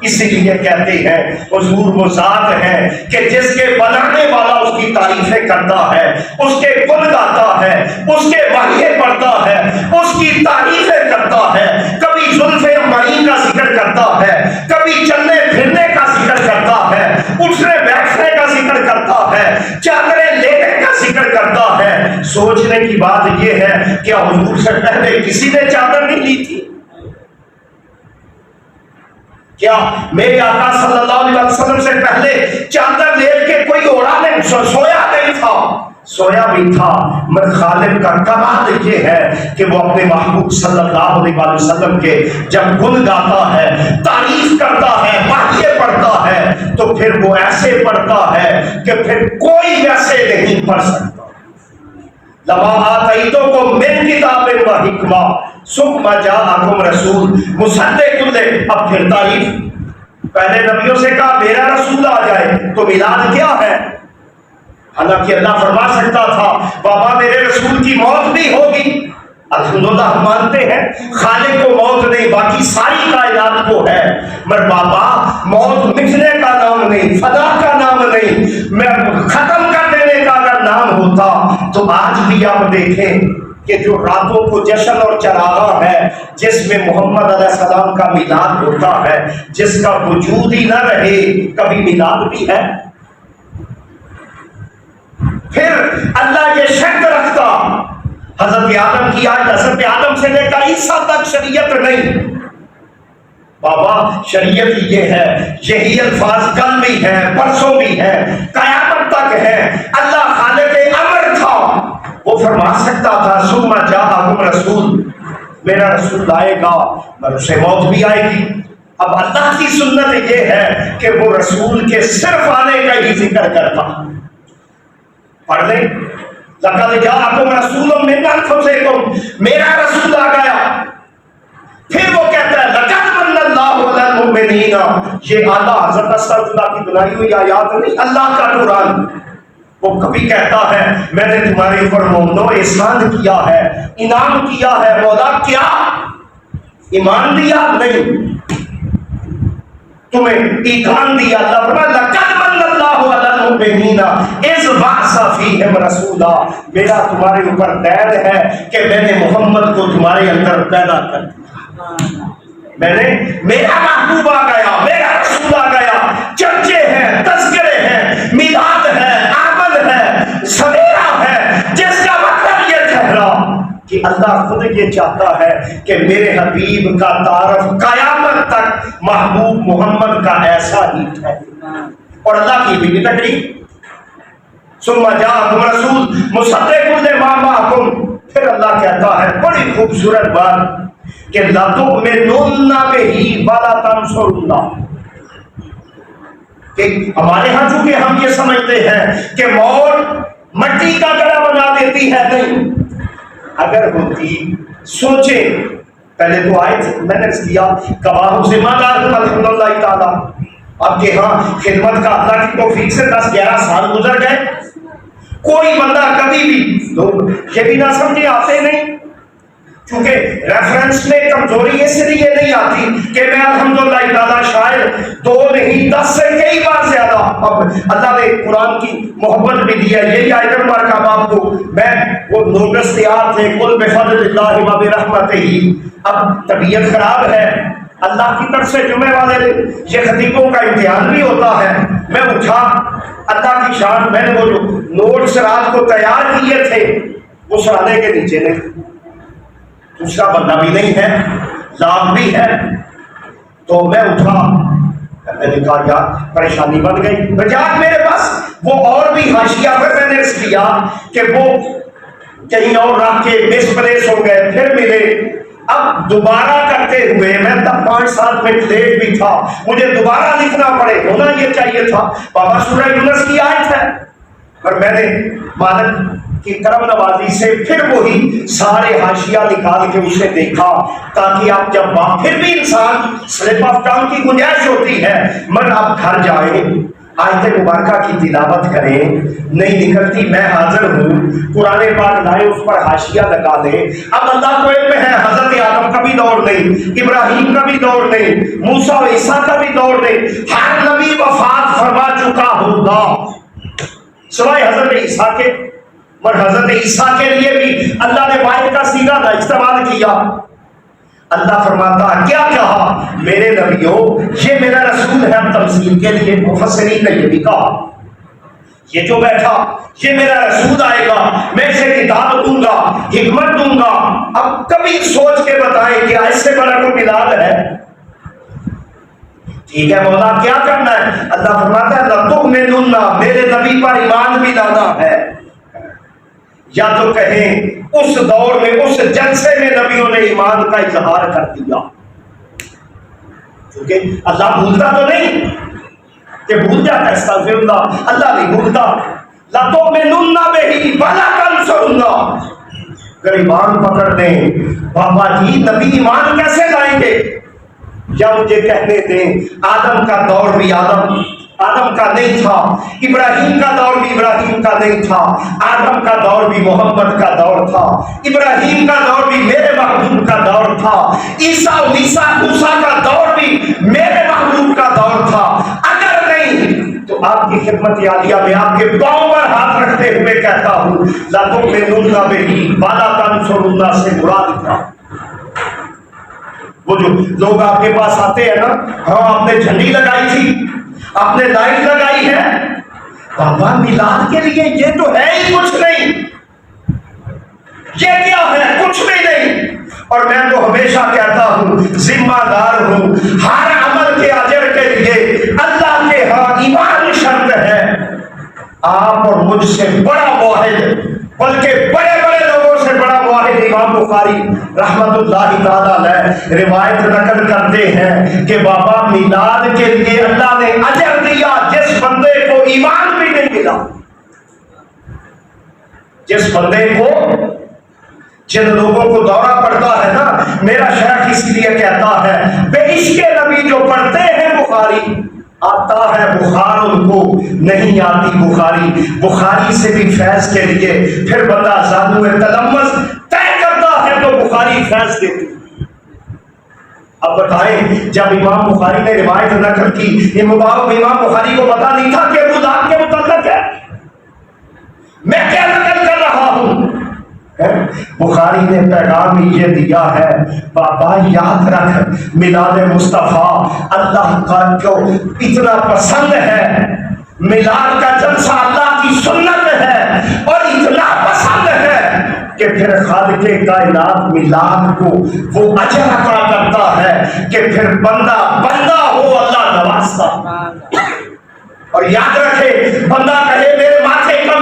اسی لیے کہتے ہیں حضور وہ ذات ہے کہ جس کے بنانے والا اس کی تعریفیں کرتا ہے، اس کے گل گاتا ہے، اس کے واقعے پڑھتا ہے، اس کی تعریفیں کرتا ہے، کبھی زلف معین کا ذکر کرتا ہے، کبھی چلنے پھرنے کا ذکر کرتا ہے، اٹھنے بیٹھنے کا ذکر کرتا ہے، چادریں لینے کا ذکر کرتا ہے۔ سوچنے کی بات یہ ہے کہ حضور سے پہلے کسی نے چادر نہیں لی تھی؟ کیا میرے آقا صلی اللہ علیہ وسلم سے پہلے چادر لے کے کوئی اوڑا نہیں، سویا نہیں تھا؟ سویا بھی تھا، مگر خالق کا کمال یہ ہے کہ وہ اپنے محبوب صلی اللہ علیہ وسلم کے جب گن گاتا ہے، تعریف کرتا ہے، واقعے پڑھتا ہے، تو پھر وہ ایسے پڑھتا ہے کہ پھر کوئی ویسے نہیں پڑھ سکتا۔ لما آتیتکم من کتاب و حکمہ ثم جاءکم رسول مصدق لہ۔ اب پھر تعریف، پہلے نبیوں سے کہا میرا رسول آ جائے تو میلاد کیا ہے؟ حالانکہ اللہ فرما سکتا تھا بابا میرے رسول کی موت بھی ہوگی۔ الحمدللہ ہم مانتے ہیں خالق کو موت نہیں، باقی ساری کائنات کو ہے، مگر بابا موت مٹنے کا نام نہیں، فنا کا نام نہیں، میں ختم کر دینے کا اگر نام ہوتا تو آج بھی آپ دیکھیں کہ جو راتوں کو جشن اور چراغاں ہے، جس میں محمد علیہ السلام کا میلاد ہوتا ہے، جس کا وجود ہی نہ رہے، کبھی میلاد بھی ہے؟ پھر اللہ یہ شرط رکھتا، حضرت آدم کی آج حضرت آدم سے لے کر عیسیٰ تک شریعت نہیں۔ بابا شریعت یہ ہے، یہی الفاظ کل بھی ہے، پرسوں بھی ہے، قیامت تک ہے۔ اللہ خالق امر تھا، وہ فرما سکتا تھا ثم جاءکم رسول، میرا رسول آئے گا مگر اسے موت بھی آئے گی۔ اب اللہ کی سنت یہ ہے کہ وہ رسول کے صرف آنے کا ہی ذکر کرتا۔ پڑھ لیں لقد جاءکم رسول من انفسکم، میرا رسول آ گیا۔ پھر وہ کہتا ہے لقد من اللہ علی المؤمنین، یہ اعلیٰ حضرت استغفر اللہ کی بنائی ہوئی آیات نہیں، اللہ کا قرآن۔ وہ کبھی کہتا ہے میں نے تمہارے اوپر مومنو احسان کیا ہے، انعام کیا ہے، مولا کیا؟ ایمان دیا؟ نہیں، تمہیں ایمان دیا۔ اللہ فرمایا لقد من اللہ علی المؤمنین اذ بعث فیہم رسولا، میرا تمہارے اوپر دین ہے کہ میں نے محمد کو تمہارے اندر پیدا کر دیا، میں نے، میرا محبوب آ گیا، میرا رسول آ گیا، چرچے ہیں، تذکرے ہیں، میلاد ہے، آمد ہے، سویرا ہے، جس کا مطلب یہ ٹھہرا کہ اللہ خود یہ چاہتا ہے کہ میرے حبیب کا تعارف قیامت تک محبوب محمد کا ایسا ہی ٹھہرے۔ اور اللہ کی بھی تقریر ثم جاءکم رسول مصدق لما معکم، پھر اللہ کہتا ہے بڑی خوبصورت بات کہ لَتُؤْمِنُنَّ بِهِ وَلَا تَنْصُرُنَّ، کہ ہمارے ہاں چونکہ ہم یہ سمجھتے ہیں کہ موت مٹی کا گڑا بنا دیتی ہے، نہیں، اگر ہوتی سوچیں، پہلے تو آئے تھے میں نے کیا گواہ ذمہ دار الحمد اللہ تعالیٰ، آپ کے ہاں خدمت کا اللہ کی توفیق سے 10-11 سال گزر گئے، کوئی بندہ کبھی بھی لوگ یہ بھی نہ سمجھے آتے نہیں، چونکہ ریفرنس میں کمزوری اس لیے نہیں آتی کہ میں الحمدللہ تعالیٰ شاید 2 نہیں 10 سے کئی بار زیادہ، اب اللہ نے قرآن کی محبت بھی دی ہے، یہی آیت مبارکہ آپ کو میں وہ نوٹس تیار تھے قل بفضل اللہ و برحمتہ، اب طبیعت خراب ہے، اللہ کی طرف سے جمعے والے یہ خطیبوں کا امتحان بھی ہوتا ہے، میں اٹھا اللہ کی شان، میں نے وہ جو نوٹس رات کو تیار کیے تھے وہ سرانے کے نیچے نہیں، دوسرا بندہ بھی نہیں ہے، لاکھ بھی ہے۔ تو میں اٹھا، میں نے کہا یار پریشانی بن گئی، بجائے میرے پاس وہ اور بھی حاشیہ پہ میں نے اس کیا کہ وہ کہیں اور رکھ کے مس پلیس ہو گئے، پھر ملے۔ اب دوبارہ کرتے ہوئے میں تب 5-7 منٹ لیٹ بھی تھا، مجھے دوبارہ لکھنا پڑے، ہونا یہ چاہیے تھا بابا سورہ یونس کی آیت ہے، پر میں نے مالک کی کرم نوازی سے پھر وہی سارے حاشیہ نکال کے اسے دیکھا، تاکہ آپ جب پھر بھی انسان سلپ آف ٹنگ کی گنجائش ہوتی ہے، مگر آپ گھر جائیں آیت مبارکہ کی تلاوت کریں، نہیں نکلتی میں حاضر ہوں، قرآن پاک لائے اس پر حاشیہ لگا دیں۔ اب اللہ کو علم ہے حضرت آدم کا بھی دور نہیں، ابراہیم کا بھی دور نہیں، موسیٰ و عیسیٰ کا بھی دور نہیں، ہر نبی وفات فرما چکا ہوگا سوائے حضرت عیسیٰ کے، مگر حضرت عیسیٰ کے لیے بھی اللہ نے واحد کا صیغہ نہ استعمال کیا۔ اللہ فرماتا ہے کیا کہا؟ میرے نبیوں یہ میرا رسول ہے، تمثیل کے لیے مفسرین نے یہ بھی کہا یہ جو بیٹھا یہ میرا رسول آئے گا، میں اسے کتاب دوں گا، حکمت دوں گا۔ اب کبھی سوچ کے بتائیں کہ ایسے بڑا کوئی ملاد ہے؟ ٹھیک ہے مولا کیا کرنا ہے؟ اللہ فرماتا ہے لَتُؤْمِنُنَّ، میرے نبی پر ایمان بھی لانا ہے، یا تو کہیں اس دور میں اس جلسے میں نبیوں نے ایمان کا اظہار کر دیا، کیونکہ اللہ بھولتا تو نہیں کہ بھول جاتا ہے، استغفر اللہ، اللہ نہیں بھولتا۔ لَتُؤْمِنُنَّ بِهِ وَلَتَنصُرُنَّهُ، اگر ایمان پکڑ لیں بابا جی نبی ایمان کیسے لائیں گے؟ یا مجھے کہنے دیں آدم کا دور بھی آدم کا نہیں تھا، ابراہیم کا دور بھی ابراہیم کا نہیں تھا، آدم کا دور بھی محمد کا دور تھا، ابراہیم کا دور بھی میرے محبوب کا دور تھا، موسیٰ کا دور بھی میرے محبوب کا دور تھا۔ اگر نہیں تو آپ کی خدمت عالیہ میں آپ کے پاؤں پر ہاتھ رکھتے ہوئے کہتا ہوں لَتُؤْمِنُنَّ بِهِ وَلَتَنصُرُنَّهُ سے مراد تھا وہ جو لوگ آپ کے پاس آتے ہیں نا، ہاں آپ نے جھنڈی لگائی تھی، آپ نے لائٹ لگائی ہے، بابا میلاد کے لیے یہ تو ہے ہی کچھ نہیں، یہ کیا ہے؟ کچھ بھی نہیں۔ اور میں تو ہمیشہ کہتا ہوں ذمہ دار ہوں، ہر عمل کے اجر کے لیے اللہ کے ہاں ایمان شرط ہے۔ آپ اور مجھ سے بڑا واحد، بلکہ بڑے بڑے لوگوں سے بڑا واحد امام بخاری رحمت اللہ تعالیٰ علیہ روایت نقل کرتے ہیں کہ بابا میلاد کے لیے اللہ نے اجر دیا جس بندے کو ایمان بھی نہیں ملا، جس بندے کو، جن لوگوں کو دورہ پڑتا ہے نا، میرا شیخ اس لیے کہتا ہے بے عشق نبی جو پڑھتے ہیں بخاری، آتا ہے بخار ان کو نہیں آتی بخاری، بخاری سے بھی فیض کے لیے پھر بندہ زادو تلمس طے کرتا ہے تو بخاری فیض دیتی۔ اب بتائیں جب امام بخاری نے روایت نقل کی، امام بخاری کو پتا نہیں تھا کہ ابو ذر کے متعلق ہے میں کیا نقل کر رہا ہوں؟ بخاری نے پیغام یہ دیا ہے بابا یاد رکھ میلاد مصطفیٰ اللہ کا جو اتنا پسند ہے، میلاد کا جلسہ اللہ کی سنت ہے اور اتنا پسند ہے کہ پھر خالق کائنات میلاد کو وہ اجر عطا کرتا ہے کہ پھر بندہ ہو اللہ نوازتا۔ اور یاد رکھے بندہ کہے میرے ماتھے کا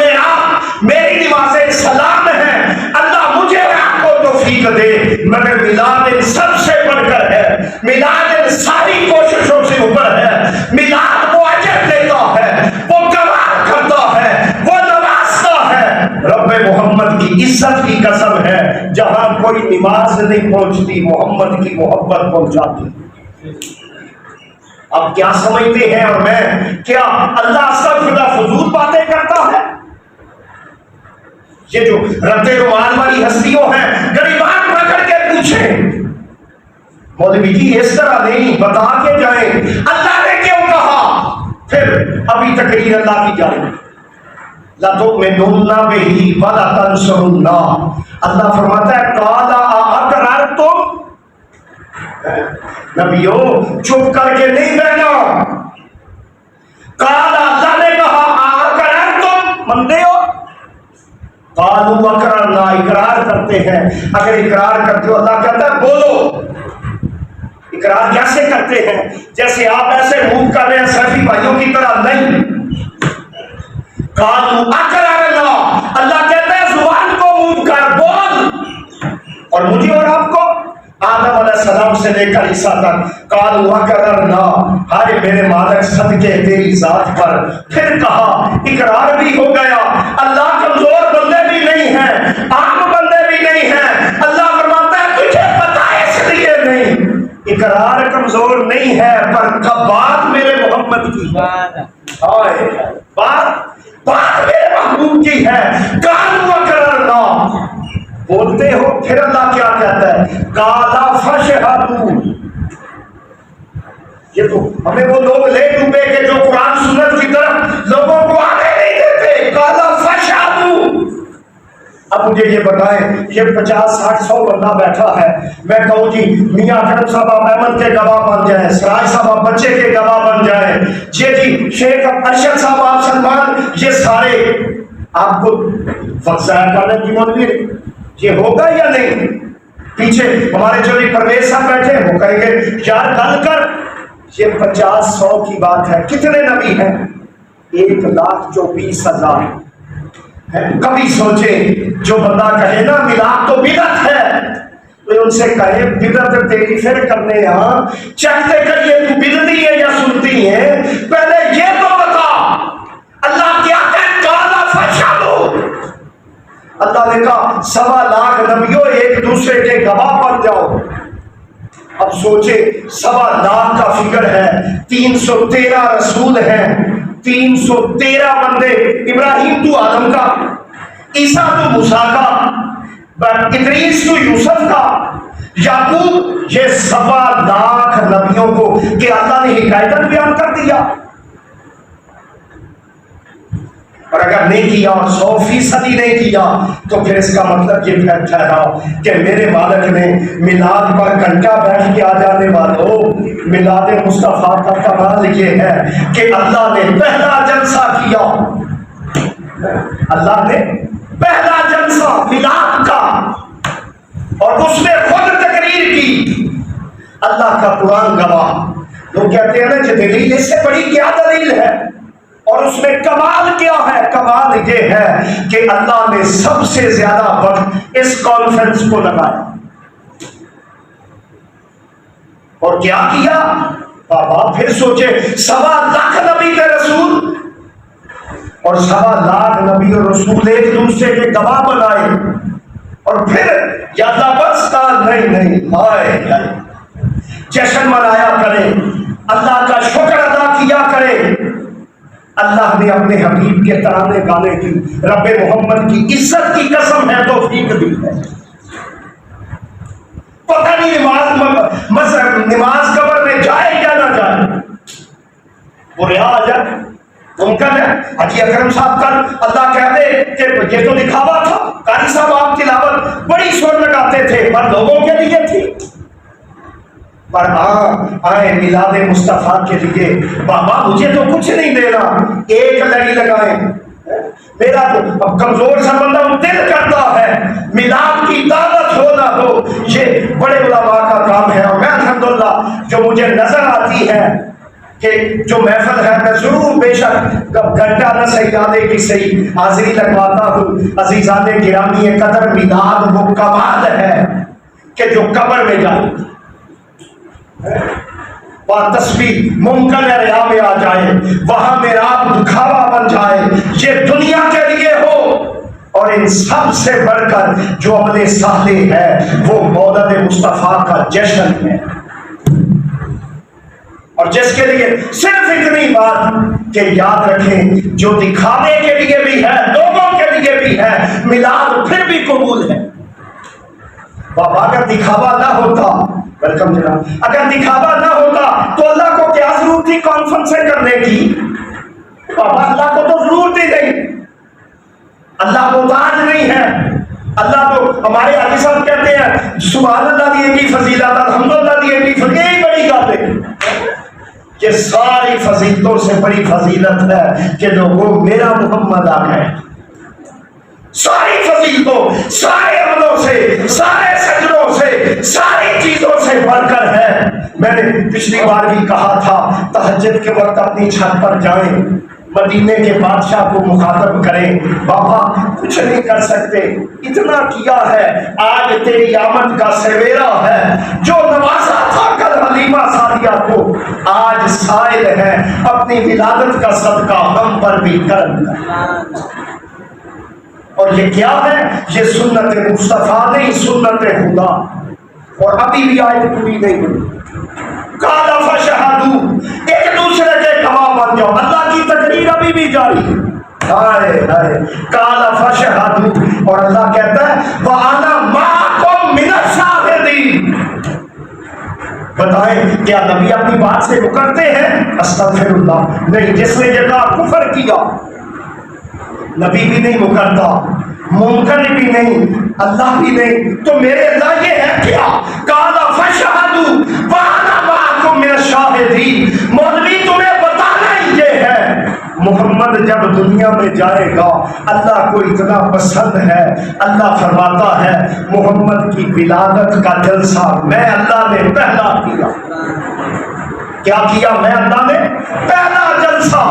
میری نمازیں سلام ہے، اللہ مجھے آپ کو توفیق دے، مگر میلاد سب سے بڑھ کر ہے، میلاد ساری کوششوں سے اوپر ہے، میلاد وہ اجر دیتا ہے، وہ گوار کرتا ہے، وہ نوازتا ہے۔ رب محمد کی عزت کی قسم ہے جہاں کوئی نماز نہیں پہنچتی محمد کی محبت پہنچاتی۔ اب کیا سمجھتے ہیں اور میں کیا اللہ استغفر اللہ فضول باتیں کرتا ہے؟ یہ جو رد رومان والی ہستیوں ہیں غریبان پکڑ کے پوچھیں مولوی جی اس طرح نہیں، بتا کے جائیں اللہ نے کیوں کہا، پھر ابھی تقریر اللہ کی جائے لَتُؤْمِنُنَّ بِهِ وَلَتَنصُرُنَّهُ۔ اللہ فرماتا ہے قَالَ أَأَقْرَرْتُمْ، نبیوں چپ کر کے نہیں بیٹھنا، قَالَ اللہ نے کہا أَأَقْرَرْتُمْ، مانتے ہو؟ قالوا اقررنا، اقرار کرتے ہیں. اگر اقرار کرتے ہو اللہ کہتا ہے بولو. اقرار کیسے کرتے ہیں؟ جیسے آپ ایسے موو کر رہے ہیں سیفی بھائیوں کی طرح نہیں. قالوا اقررنا، اللہ کہتا ہے زبان کو موو کر بول. اور مجھے اور آپ کو آدم علیہ السلام سے لے کر عیسیٰ تک قالوا اقررنا، ہائے میرے مالک صدقے تیری ذات پر. پھر کہا اقرار بھی ہو گیا. اللہ کمزور بندے بھی نہیں ہیں، عام بندے بھی نہیں ہیں. اللہ فرماتا ہے تجھے پتا اس لیے نہیں. اقرار کمزور نہیں ہے پر بات میرے محمد کی ہے. بات میرے محبوب کی ہے. قالوا اقررنا بولتے ہو. پھر اللہ کیا کہتا ہے؟ قالا فاشہدوا. یہ تو ہمیں وہ لوگ لے ڈوبے کہ جو قرآن سنت کی طرف لوگوں کو آنے نہیں دیتے. قالا فاشہدوا. اب مجھے یہ بتائیں، یہ 50-60-100 بندہ بیٹھا ہے، میں کہوں جی میاں اکرم صاحب آپ احمد کے گواہ بن جائیں، سراج صاحب آپ بچے کے گواہ بن جائیں، جی شیخ ارشد صاحب آپ سلمان، یہ سارے آپ کو وقت ضائع کرنے کی مولوی یہ ہوگا یا نہیں؟ پیچھے ہمارے جو پرویز صاحب بیٹھے وہ کہیں گے یار گل کر. یہ 50-100 کی بات ہے. کتنے نبی ہیں؟ 1,24,000. کبھی سوچے جو بندہ کہے نا میلاد تو بدعت ہے، تو ان سے کہے بدعت تیری پھر کرنے یہاں چکتے کریے تو بدعتی ہے یا سنتی ہے؟ پہلے یہ تو بتا اللہ کیا کہے قالا فاشہدوا. اللہ نے کہا 1.25 لاکھ نبیوں ایک دوسرے کے گواہ بن جاؤ. اب سوچے 1.25 لاکھ کا فگر ہے، 313 رسول ہیں، 313 بندے. ابراہیم تو آدم کا، عیسیٰ تو موسیٰ کا، ادریس تو یوسف کا، یعقوب، یہ 1.25 لاکھ نبیوں کو کہ اللہ نے ہدایت بیان کر دیا. اور اگر نہیں کیا اور 100% نہیں کیا تو پھر اس کا مطلب یہ ٹھہراؤ کہ میرے مالک نے میلاد پر گھنٹہ بیٹھ کے آ جانے والوں، میلاد مصطفیٰ کا کمال یہ ہے کہ اللہ نے پہلا جلسہ کیا. اللہ نے پہلا جلسہ میلاد کا اور اس میں خود تقریر کی. اللہ کا قرآن گواہ. لوگ کہتے ہیں نا کہ دلیل اس سے بڑی کیا دلیل ہے؟ اور اس میں کمال کیا ہے؟ کمال یہ ہے کہ اللہ نے سب سے زیادہ وقت اس کانفرنس کو لگایا. اور کیا کیا بابا؟ پھر سوچے 1.25 لاکھ نبی کے رسول اور 1.25 لاکھ نبی اور رسول ایک دوسرے کے گواہ بنائے. اور پھر یا اللہ بس کا نہیں ہائے جشن منایا کرے، اللہ کا شکر ادا کیا کرے. اللہ نے اپنے حبیب کے ترانے گانے کی، رب محمد کی عزت کی قسم ہے توفیق دی ہے. پتہ نہیں نماز قبر میں جائے یا نہ جائے، وہ ریا آ جائے ممکن ہے. حاجی اکرم صاحب کل اللہ کہہ دے کہ یہ تو دکھاوا تھا، قاری صاحب آپ تلاوت بڑی شور لگاتے تھے پر لوگوں کے لیے تھی، پر آئے میلاد مصطفیٰ کے لیے بابا مجھے تو کچھ نہیں دینا، ایک لڑی لگائیں. میرا تو اب کمزور سا بندہ دل کرتا ہے میلاد کی دعوت ہو نہ ہو، یہ بڑے علماء کا کام ہے. اور میں الحمدللہ جو مجھے نظر آتی ہے کہ جو محفل ہے میں ضرور بے شک گھنٹہ نہ سیادے کی صحیح حاضری لگواتا ہوں. عزیزان گرامی قدر میلاد وہ کمال ہے کہ جو قبر میں جائے وہاں تسبیح ممکن ہے ریا میں آ جائے، وہاں میراب دکھاوا بن جائے، یہ دنیا کے لیے ہو. اور ان سب سے بڑھ کر جو عمل صالح ہے وہ مولد مصطفیٰ کا جشن ہے. اور جس کے لیے صرف اتنی بات کہ یاد رکھیں جو دکھانے کے لیے بھی ہے لوگوں کے لیے بھی ہے، میلاد پھر بھی قبول ہے. بابا اگر دکھاوا نہ ہوتا، ویلکم جناب، اگر دکھاوا نہ ہوتا تو اللہ کو کیا ضرورت تھی کانفرنسیں کرنے کی؟ بابا اللہ کو تو ضرورت ہی نہیں، اللہ محتاج نہیں ہے. اللہ تو ہمارے حاجی صاحب کہتے ہیں سبحان اللہ دی ایڈی فضیلت، الحمدللہ دی ایڈی فضیلت، یہی بڑی بات ہے. یہ ساری فضیلتوں سے بڑی فضیلت ہے کہ لوگوں میرا محمد آ گئے. ساری فضیلتوں، سارے عملوں سے، سارے سجدوں سے، ساری چیزوں سے بڑھ کر ہے۔ میں نے پچھلی بار بھی کہا تھا تہجد کے وقت اپنی چھت پر جائیں، مدینے کے بادشاہ کو مخاطب کریں، بابا کچھ نہیں کر سکتے، اتنا کیا ہے، آج تیری آمد کا سویرا ہے، جو نوازا تھا کل حلیمہ سعدیہ کو، آج سائل ہے، اپنی ولادت کا صدقہ ہم پر بھی کرم کر۔ اور یہ کیا ہے؟ یہ سنت مصطفیٰ نہیں، سنت خدا۔ اور ابھی بھی آیت پوری نہیں ہوئی۔ قال فشہدوا، ایک دوسرے کے گواہ بن جاؤ، اللہ کی تقریر ابھی بھی جاری ہے۔ ہائے ہائے، قال فشہدوا، اور اللہ کہتا ہے وَأَنَا مَعَكُمْ مِنَ الشَّاهِدِينَ۔ بتائیں کیا نبی اپنی بات سے مکرتے ہیں؟ استغفر اللہ، نہیں، جس نے یہ کہا کفر کیا۔ نبی بھی نہیں مکرتا، منکر بھی نہیں، اللہ بھی نہیں، تو میرے اللہ یہ ہے کیا؟ قال فشہدوا وَأَنَا مَعَكُمْ مِنَ الشَّاهِدِينَ۔ مولوی تمہیں بتانا ہی یہ ہے، محمد جب دنیا میں جائے گا اللہ کو اتنا پسند ہے، اللہ فرماتا ہے محمد کی ولادت کا جلسہ میں اللہ نے پہلا کیا۔ کیا کیا؟ میں اللہ نے پہلا جلسہ۔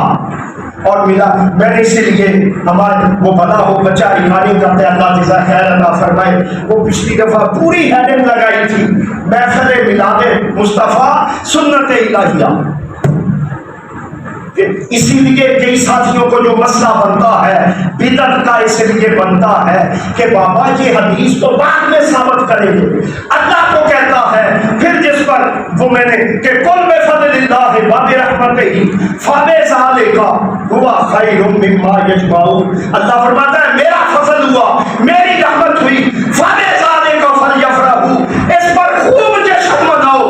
اور ملا میں نے اسی لیے ہمارے وہ بنا ہو بچہ ایمانی کرتے ہیں، اللہ جزا خیر عطا فرمائے، وہ پچھلی دفعہ پوری ہیڈنگ لگائی تھی محفل میلاد مصطفیٰ سنت الہیہ۔ اسی لیے کئی ساتھیوں کو جو مسئلہ بنتا ہے بدعت کا اس لیے بنتا ہے کہ بابا یہ حدیث تو بعد میں ثابت کریں گے، اللہ کو کہتا ہے پھر جس پر وہ میں نے کہ کل بفضل اللہ وبرحمتہ فبذلک هو خیر مما یجمعون، اللہ فرماتا ہے میرا فضل ہوا، میری رحمت ہوئی، فبذلک فلیفرحوا، اس پر خوب جشن مناؤ۔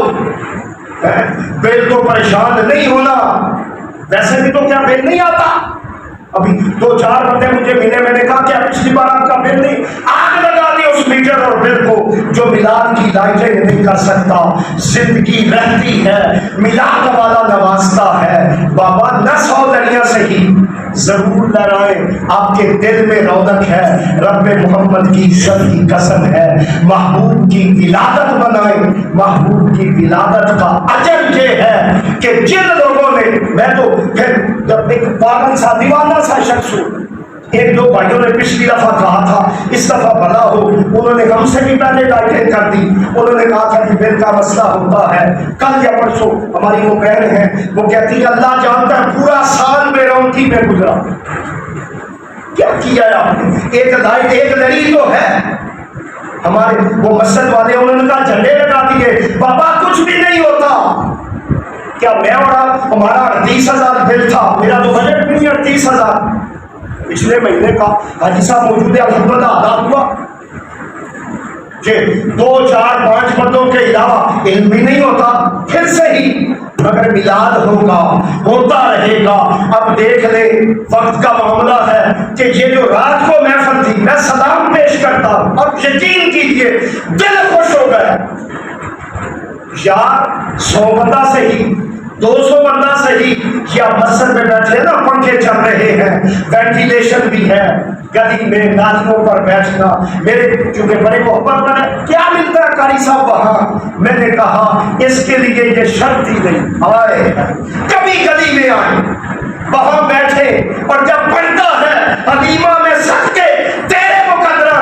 بل تو پریشان نہیں ہونا، ویسے بھی تو کیا بل نہیں آتا؟ ابھی 2-4 بندے مجھے ملے، میں نے کہا کیا پچھلی بار آپ کا بل نہیں؟ آگ لگا دی اس میٹر اور بل کو، جو میلاد کی لائٹیں نہیں کر سکتا، زندگی رہتی ہے، میلاد والا نوازتا ہے، بابا نہ 100 دریا سے ہی ضرور لڑائیں، آپ کے دل میں رونق ہے، رب محمد کی عزت کی قسم ہے، محبوب کی ولادت بنائیں۔ محبوب کی ولادت کا اجر یہ ہے کہ جن لوگوں نے، میں تو پھر جب ایک پاگل سا دیوانہ سا شخص ہوں، ایک دو بھائیوں نے پچھلی دفعہ کہا تھا اس دفعہ بھلا ہو، انہوں نے ہم سے بھی پہلے لائٹیں کر دی، انہوں نے کہا تھا کہ بل کا مسئلہ ہوتا ہے، کل یا پرسوں ہماری وہ بہن ہے، وہ کہتی ہے اللہ جانتا ہے پورا سال بے رونقی میں گزرا۔ کیا کیا ہے آپ نے؟ ایک لائٹ ایک لڑی تو ہے، ہمارے وہ مسجد والے انہوں نے کہا جھنڈے لگا دیے، بابا کچھ بھی نہیں ہوتا۔ کیا میں اور آپ، ہمارا 38,000 بل تھا، میرا تو بجٹ بھی نہیں 38,000 پچھلے مہینے کا، حاجی صاحب موجود ہے الحمدللہ ادا ہوا کہ 2-4-5 بندوں کے علاوہ علم بھی نہیں ہوتا، پھر سے ہی مگر میلاد ہوگا، ہوتا رہے گا۔ اب دیکھ لیں وقت کا معاملہ ہے کہ یہ جو رات کو محفل تھی، میں سلام پیش کرتا ہوں، اب یقین کیجئے دل خوش ہو گیا، یار 100 بندہ صحیح، 200 بندہ صحیح، یا مسجد میں بیٹھے نا پنکھے چل رہے ہیں، وینٹیلیشن بھی ہے، گلی میں نالیوں پر بیٹھنا، میرے چونکہ بڑے محبت میں کیا ملتا ہے قاری صاحب وہاں، میں نے کہا اس کے لیے یہ شرط ہی نہیں، آئے کبھی گلی میں آئے وہاں بیٹھے، اور جب پڑھتا ہے حلیمہ میں سکھ کے تیرے مقدرہ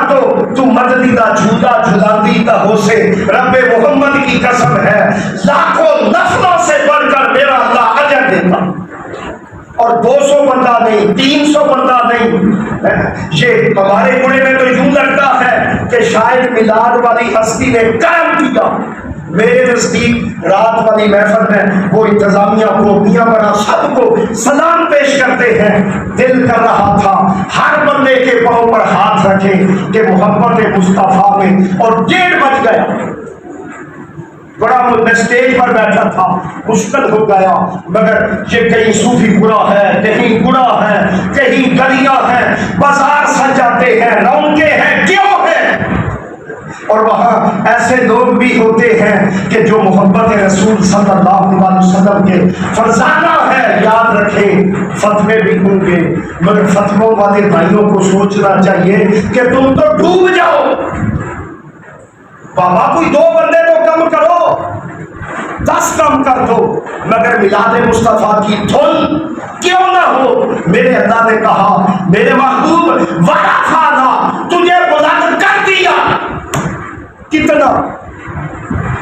تو مددی دا جھولا جھلاندی دا ہو سے، رب محمد کی قسم ہے لاکھوں نفلوں سے بڑھ کر میرا اللہ اجر دیتا، اور 200 بندہ نہیں، 300 بندہ نہیں۔ یہ ہمارے بڑے میں تو یوں لگتا ہے کہ شاید میلاد والی ہستی نے کرم کیا۔ میرے نزدیک رات والی محفل میں وہ انتظامیہ کو، میاں بڑا سب کو سلام پیش کرتے ہیں، دل کر رہا تھا ہر بندے کے پاؤں پر ہاتھ رکھے کہ محبت مصطفیٰ میں، اور 1:30 بج گیا، بڑا میں اسٹیج پر بیٹھا تھا، مشکل ہو گیا، مگر یہ کہیں صوفی برا ہے، کہیں برا ہے، کہیں گلیاں ہیں، بازار سجاتے ہیں، رونقیں ہیں، کیوں ہیں؟ اور وہاں ایسے لوگ بھی ہوتے ہیں کہ جو محبت رسول صلی اللہ علیہ وسلم کے فرزانہ ہیں، ہے یاد رکھیں فتوے بھی ہوں گے، مگر فتووں والے بھائیوں کو سوچنا چاہیے کہ تم تو ڈوب جاؤ۔ بابا کوئی 2 بندے تو کم کرو، 10 کم کر دو، مگر میلاد مصطفیٰ کی دھن کیوں نہ ہو۔ میرے اللہ نے کہا میرے محبوب ورفعنا، تجھے بلند کر دیا۔ کتنا؟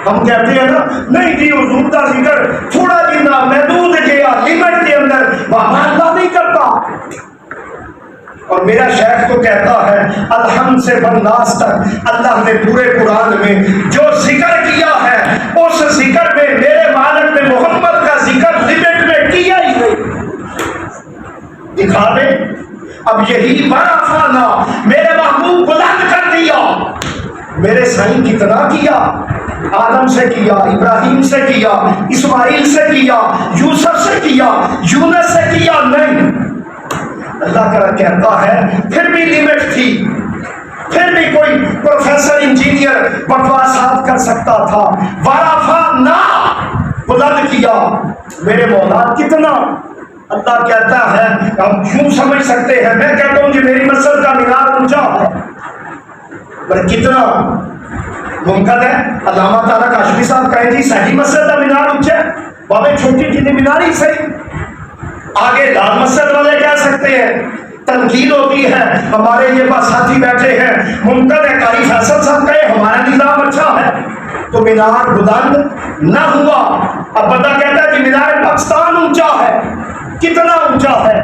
ہم کہتے ہیں نا نہیں جی حضور کا ذکر تھوڑا جتنا محدود گیا لمٹ کے اندر، بابا اللہ نہیں کرتا۔ اور میرا شیخ تو کہتا ہے الحمد سے بالناس تک اللہ نے پورے قرآن میں جو ذکر کیا ہے اس ذکر میں میرے مالک میں محمد کا ذکر لمٹ میں کیا ہی نہیں۔ دکھا دے اب یہی ورفعنا، میرے محبوب بلند کر دیا۔ میرے سائیں کتنا کیا، آدم سے کیا، ابراہیم سے کیا، اسماعیل سے کیا، یوسف سے کیا، یونس سے کیا نہیں۔ اللہ تعالیٰ کہتا ہے پھر بھی لمٹ تھی، پھر بھی کوئی پروفیسر انجینئر بکواسات کر سکتا تھا۔ ورفعنا، بلند کیا۔ میرے مولا کتنا؟ اللہ کہتا ہے ہم یوں سمجھ سکتے ہیں، میں کہتا ہوں کہ میری مسجد کا مینار اونچا ہے، پر کتنا ممکن ہے؟ علامہ تعالیٰ کاشمی صاحب کہیں جی ساری مسجد کا مینار اونچا ہے، بابے چھوٹی جتنی مینار ہی صحیح۔ آگے لال مسجد والے کہہ سکتے ہیں، تنقید ہوتی ہے، ہمارے یہ پاس ساتھی بیٹھے ہیں، ممکن ہے قاری فیصل صاحب کہے ہمارا نظام اچھا ہے تو مینار بلند نہ ہوا۔ اب بندہ کہتا ہے کہ مینار پاکستان اونچا ہے، کتنا اونچا ہے؟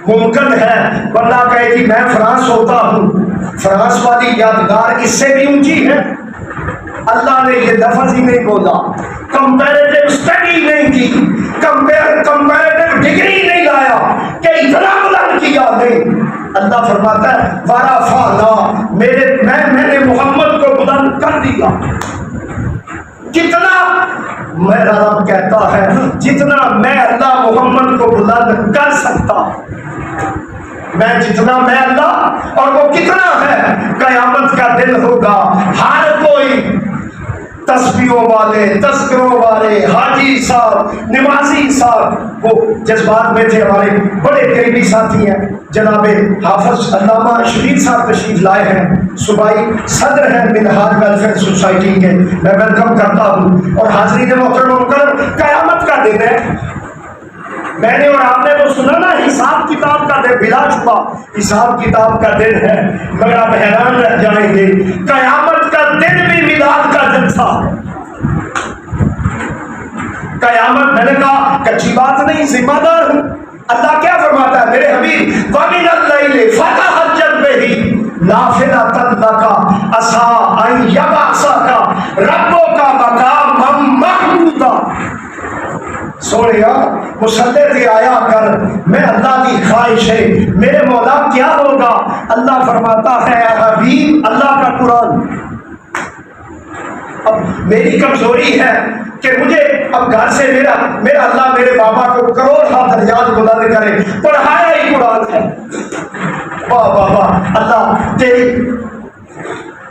ممکن ہے بندہ کہے کہ میں فرانس ہوتا ہوں، فرانس والی یادگار اس سے بھی اونچی ہے۔ اللہ نے یہ لفظ ہی نہیں بولا، کمپیریٹو اسٹڈی نہیں کی، کمپیریٹو ڈگری نہیں لایا کہ اتنا بلند کیا نہیں۔ اللہ فرماتا ہے ورفعنا، میں نے محمد کو بلند کر دیا۔ کتنا؟ میرا رب کہتا ہے جتنا میں اللہ محمد کو بلند کر سکتا، میں جتنا میں اللہ، اور وہ کتنا ہے؟ قیامت کا دن ہوگا، ہر کوئی تسبیحوں والے، تذکروں والے، حاجی صاحب، نمازی صاحب، وہ جذبات میں تھے، ہمارے بڑے قریبی ساتھی ہیں جناب حافظ علامہ شریف صاحب تشریف لائے ہیں، صوبائی صدر ہیں منہاج ویلفیئر سوسائٹی کے، میں ویلکم کرتا ہوں۔ اور حاضرین محترم مکرم، قیامت کا دن ہے، میں نے اور آپ نے تو سنا نا حساب کتاب کا دن، بلا شبہ حساب کتاب کا دن ہے، مگر آپ حیران رہ جائیں گے قیامت کا دن بھی میلاد کا دن تھا۔ قیامت، میں نے کہا کچھی بات نہیں، ذمہ دار ہوں۔ اللہ کیا فرماتا ہے میرے حبیب وَمِنَ اللَّيْلِ فَتَهَجَّدْ بِهِ نَافِلَةً لَكَ عَسَىٰ أَن يَبْعَثَكَ رَبُّكَ مَقَامًا مَحْمُودًا۔ سوڑیا مسلح سے آیا کر، میں اللہ کی خواہش ہے، میرے مولا کیا ہوگا؟ اللہ فرماتا ہے اے حبیب، اللہ کا قرآن۔ اب میری کمزوری ہے کہ مجھے اب گھر سے میرا اللہ میرے بابا کو کروڑ ہاتھ درجات بلند کرے، پڑھایا ہی قرآن ہے۔ واہ واہ واہ، اللہ تیری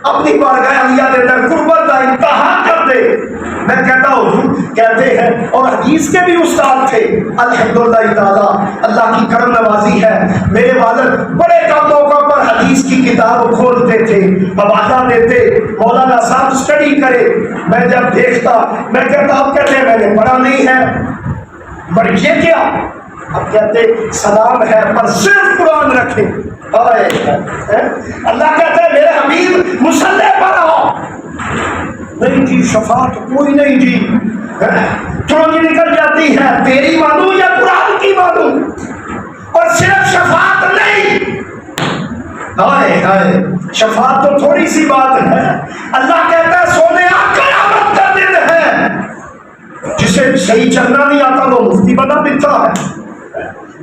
اپنی بارگاہ عالیہ کے اندر قربت کا انتہا کر دے۔ میں کہتا ہوں کہتے ہیں، اور حدیث کے بھی استاد تھے الحمدللہ تعالی، اللہ کی کرم نوازی ہے، میرے والد بڑے کم موقع پر حدیث کی کتاب کھولتے تھے، حوالہ دیتے، مولانا صاحب اسٹڈی کرے، میں جب دیکھتا میں کہتا اب کہتے ہیں میں نے پڑھا نہیں ہے، پر یہ کیا؟ اب کہتے سلام ہے پر صرف قرآن رکھے۔ اللہ کہتا ہے میرے حبیب مصلح پر آؤ۔ نہیں جی شفاعت کوئی نہیں جی، ترنگی نکل جاتی ہے، تیری مانوں یا قرآن کی مانوں؟ اور صرف شفاعت نہیں، ہائے ہائے شفاعت تو تھوڑی سی بات ہے۔ اللہ کہتا ہے سونے قیامت کا دن ہے، جسے صحیح چلنا نہیں آتا وہ مفتی بنا ملتا ہے،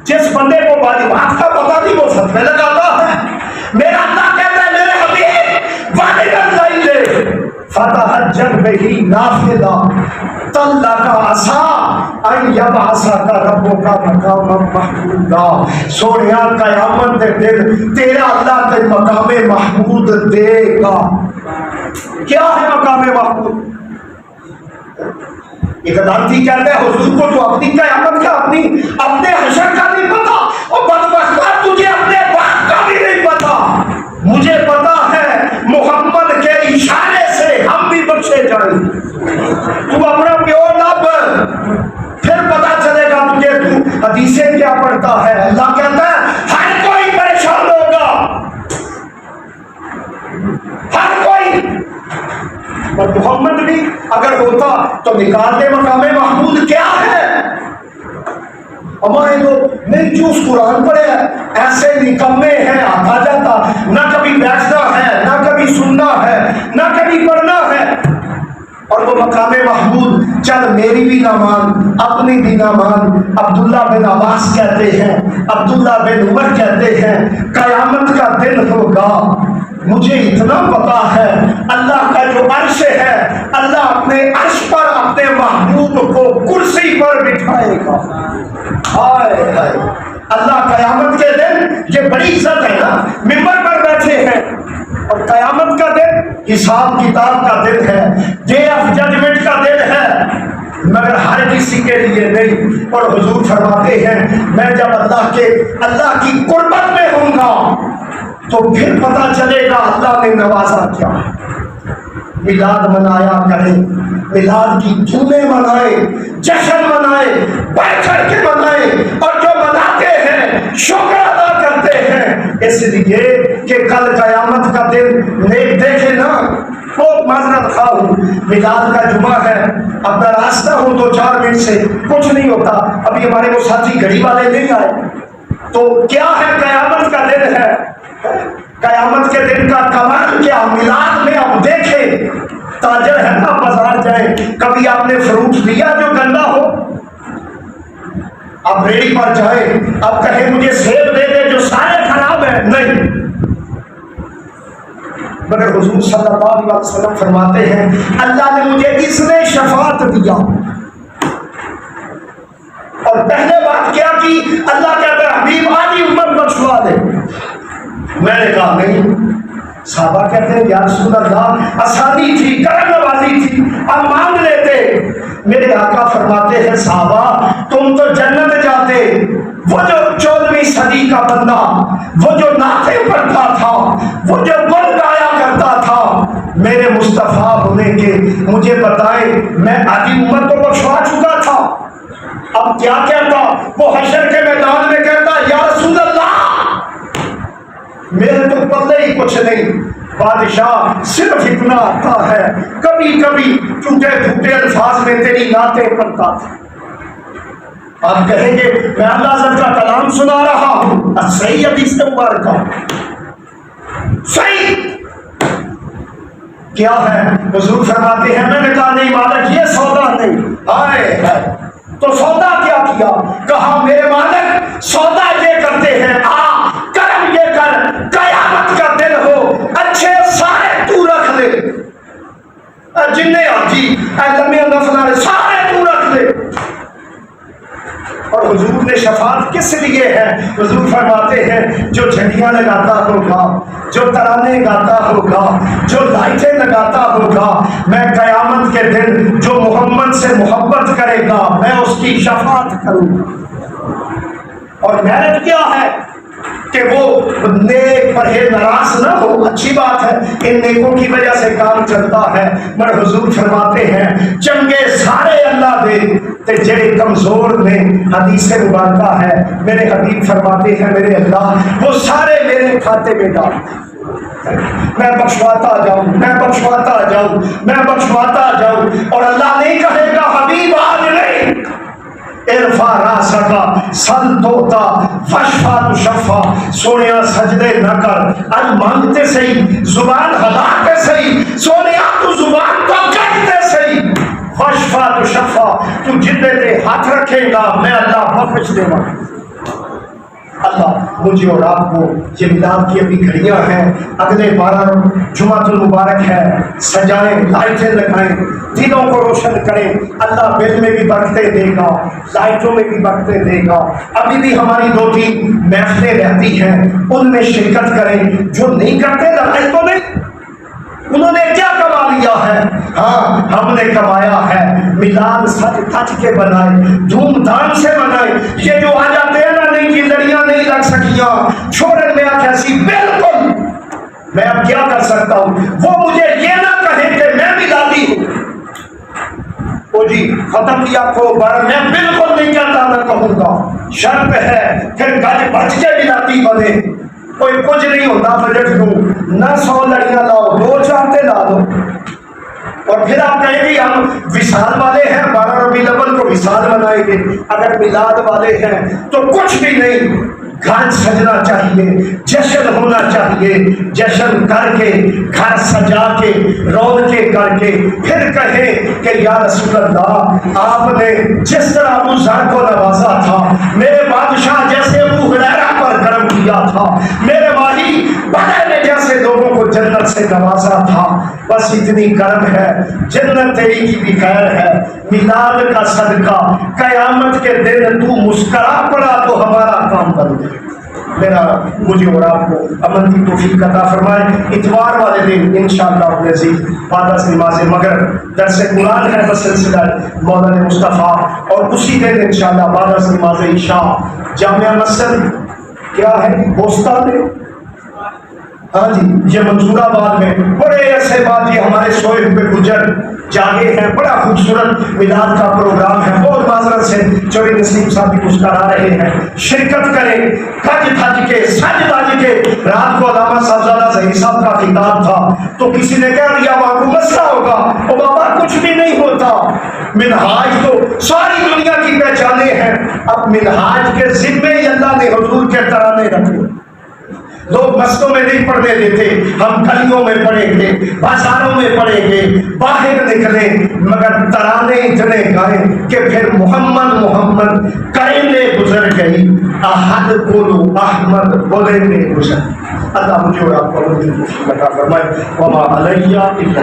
جس بندے کو واجبات کا پتہ نہیں وہ فتوے لگاتا ہے۔ میرا اللہ کہتا ہے میرے حبیب وَمِنَ اللَّيْلِ فَتَهَجَّدْ بِهِ نَافِلَةً لَكَ عَسَىٰ أَن يَبْعَثَكَ رَبُّكَ مَقَامًا مَحْمُودًا۔ سوڑیا قیامت کے دن تیرا اللہ تے مقام محمود دے گا۔ کیا ہے مقام محمود؟ ایک لانتی کہتا ہے حضور کو تو اپنی قیامت کا اپنے حشر کا نہیں پتا، اور بدبختہ تجھے اپنے وقت کا بھی نہیں پتا۔ مجھے پتا ہے محمد کے اشارے سے ہم بھی بخشے جائیں۔ تو اپنا پیو نہ بن، پھر پتا چلے گا تجھے تو حدیثیں کیا پڑھتا ہے۔ اللہ کہتا ہے ہر کوئی پریشان ہوگا، ہر کوئی، اور محمد بھی اگر ہوتا تو نکالتے مقام محمود کیا ہے؟ ہمارے لوگ نہیں چوس قرآن پڑھے ایسے نکمے ہیں، آتا جاتا، نہ کبھی بیٹھنا ہے، نہ کبھی سننا ہے، نہ کبھی پڑھنا ہے، اور وہ مقام محمود چل میری بھی نہ مان، اپنی بھی نہ مان۔ عبداللہ بن عباس کہتے ہیں، عبداللہ بن عمر کہتے ہیں قیامت کا دن ہوگا، مجھے اتنا پتا ہے اللہ کا جو عرش ہے، اللہ اپنے عرش پر اپنے محبوب کو کرسی پر بٹھائے گا۔ ہائے ہائے، اللہ قیامت کے دن، یہ بڑی عزت ہے نا، ممبر پر بیٹھے ہیں، اور قیامت کا دن حساب کتاب کا دن ہے، ڈے آف ججمنٹ کا دن ہے، مگر ہر کسی کے لیے نہیں۔ اور حضور فرماتے ہیں میں جب اللہ کی قربت میں ہوں گا تو پھر پتا چلے گا اللہ نے نوازا کیا۔ میلاد منایا کریں، میلاد کی دھومیں منائے، جشن منائے، بڑھ چڑھ کے منائے، اور جو مناتے ہیں شکر ادا کرتے ہیں، اس لیے کہ کل قیامت کا دن نیک دیکھے نا۔ بہت معذرت خواہ ہوں، میلاد کا جمعہ ہے، اپنا راستہ ہوں 2-4 منٹ سے کچھ نہیں ہوتا، ابھی ہمارے وہ ساتھی گھڑی والے نہیں آئے، تو کیا ہے قیامت کا دن ہے، قیامت کے دن کا کمال کیا؟ میلاد میں آپ دیکھیں، تاجر ہے نا، بازار جائیں، کبھی آپ نے فروٹ دیا جو گندا ہو؟ آپ ریڑھی پر جائیں، آپ کہیں مجھے سیب دے دے جو سارے خراب ہیں، نہیں، مگر حضور صلی اللہ علیہ وسلم فرماتے ہیں اللہ نے مجھے اس نے شفاعت دیا، اور پہلے بات کیا کی؟ اللہ کہتا ہے حبیب آدھی امت بخشوا دے۔ میں نے کہا نہیں، صحابہ کہتے ہیں یا رسول اللہ آسانی تھی، کرم نوازی تھی، اب مانگ لیتے۔ میرے آقا فرماتے ہیں صحابہ تم تو جنت جاتے، وہ جو 14ویں صدی کا بندہ، وہ جو نعتیں پڑھتا تھا، وہ جو گل گایا کرتا تھا، میرے مصطفیٰ ہونے کے مجھے بتائیں میں آدھی امت کو بخشوا چکا تھا۔ اب کیا کہتا؟ وہ حشر کے میدان میں کہتا یا رسول اللہ میرے تو پتہ ہی کچھ نہیں، بادشاہ صرف اتنا آتا ہے کبھی کبھی ٹوٹے پھوٹے الفاظ میں تیری نعتیں پڑھتا تھا۔ آپ کہیں گے میں اللہ حضرت کا کلام سنا رہا ہوں، صحیح حدیث مبارکہ، صحیح کیا ہے؟ حضور فرماتے ہیں میں نے کہا نہیں مالک یہ سودا نہیں، ہائے ہائے، تو سودا کیا کیا؟ کہا میرے مالک سودا یہ کرتے ہیں، کرم یہ کر، قیامت کا دن ہو اچھے سارے تو رکھ لے، جنہیں آجی لمبے نفل سارے تو رکھ لے۔ اور حضور نے شفاعت کس لیے ہے؟ حضور فرماتے ہیں جو جھنڈیاں لگاتا ہوگا، جو ترانے گاتا ہوگا، جو لائٹیں لگاتا ہوگا، میں قیامت کے دن جو محمد سے محبت کرے گا میں اس کی شفاعت کروں گا۔ اور محنت کیا ہے کہ وہ نیک پرہیز ناراض نہ ہو، اچھی بات ہے، ان نیکوں کی وجہ سے کام چلتا ہے، مگر حضور فرماتے ہیں چنگے سارے اللہ دے تے جڑے کمزور نے، حدیث مبارکہ ہے، میرے حبیب فرماتے ہیں میرے اللہ وہ سارے میرے کھاتے میں ڈال، میں بخشواتا جاؤں، میں بخشواتا جاؤں، میں بخشواتا جاؤں، اور اللہ نہیں کہے گا حبیب آج نہیں، ارفع راسک سل توتا وشفا تشفا، سونیا سجدے نہ کر، اب مانگتے صحیح، زبان ہلا کے صحیح، سونیا تو زبان کو کہتے صحیح، وشفا تشفا، تو جتنے دے ہاتھ رکھے گا میں اللہ بخش دے گا۔ اللہ مجھے اور آپ کو، یہ میلاد کی ابھی گھڑیاں ہیں، اگلے 12 جمعۃ المبارک ہے، سجائیں، لائٹیں لگائیں، دلوں کو روشن کریں، اللہ بل میں بھی برکتیں دے گا، لائٹوں میں بھی برکتیں دے گا۔ ابھی بھی ہماری 2-3 محفلیں رہتی ہیں، ان میں شرکت کریں، جو نہیں کرتے لڑائی تو نہیں، انہوں نے کیا کما لیا ہے؟ ہاں ہم نے کمایا ہے میلاد سج تج کے بنائے، دھوم دھام سے بنائے۔ یہ جو آ جاتے ہیں نا نہیں جی لڑیاں نہیں لگ سکیاں، چھوڑن میں کیسی، بالکل میں اب کیا کر سکتا ہوں، وہ مجھے یہ نہ کہے کہ میں میلادی ہوں۔ او جی ختم کیا کو بار میں بالکل نہیں کہتا، میں کہوں گا شرط ہے پھر گج بچ کے میلادی بنے۔ کوئی کچھ نہیں ہوتا بجٹ دوں نہ 100 لڑیاں لاؤ، 2 چاہتے لا دو، اور پھر آپ کہیں گے ہم وصال والے ہیں، 12 ربیع الاول کو وصال منائیں گے۔ اگر میلاد والے ہیں تو کچھ بھی نہیں، گھر سجنا چاہیے، جشن ہونا چاہیے، جشن کر کے گھر سجا کے رون کے کر کے پھر کہیں کہ یا رسول اللہ آپ نے جس طرح ابو ذر کو نوازا تھا، میرے بادشاہ جیسے ابو ہریرہ پر کرم کیا تھا، میرے ماہی بدر نے جیسے لوگوں کو جنت سے نوازا تھا، بس اتنی کرم ہے، جنت تیری کی بھی خیر ہے، میلاد کا صدقہ قیامت کے دن تو مسکرا پڑا تو ہمارا کام بن گیا۔ میرا مجھے اور آپ کو امن کی توفیق عطا فرمائے۔ اتوار والے دن انشاءاللہ العزیز بعد از نماز مغرب درس قرآن ہے بسلسلہ مولانا مصطفیٰ، اور اسی دن انشاءاللہ بعد از نماز عشاء جامعہ مسجد کیا ہے بوستا میں، ہاں جی یہ منصور آباد میں، بڑے عرصے بعد یہ ہمارے سوئے ہوئے گجر جاگے ہیں، بڑا خوبصورت میلاد کا پروگرام ہے، بہت معذرت سے چوری نسیم صاحب بھی مسکرا رہے ہیں، شرکت کریں، کھج تھج کے سج دج کے۔ رات کو علامہ صاحبزادہ ظہیر صاحب کا خطاب تھا تو کسی نے کہہ دیا وہاں کو مسئلہ ہوگا، او بابا کچھ بھی نہیں ہوتا، منہاج تو ساری دنیا کی پہچانے ہیں، اب منہاج کے ذمے ہی اللہ نے حضور کے ترانے رکھے۔ لوگ مسجدوں میں نہیں پڑھنے دیتے، ہم گلیوں میں پڑھیں گے، بازاروں میں پڑھیں گے، باہر نکلے، مگر ترانے اتنے گائیں کہ پھر محمد محمد کرنے گزر گئی، احد بولو احمد بولے میں گزر۔ اللہ مجھے اور آپ کو عطا فرمائے۔ وما علیہ الا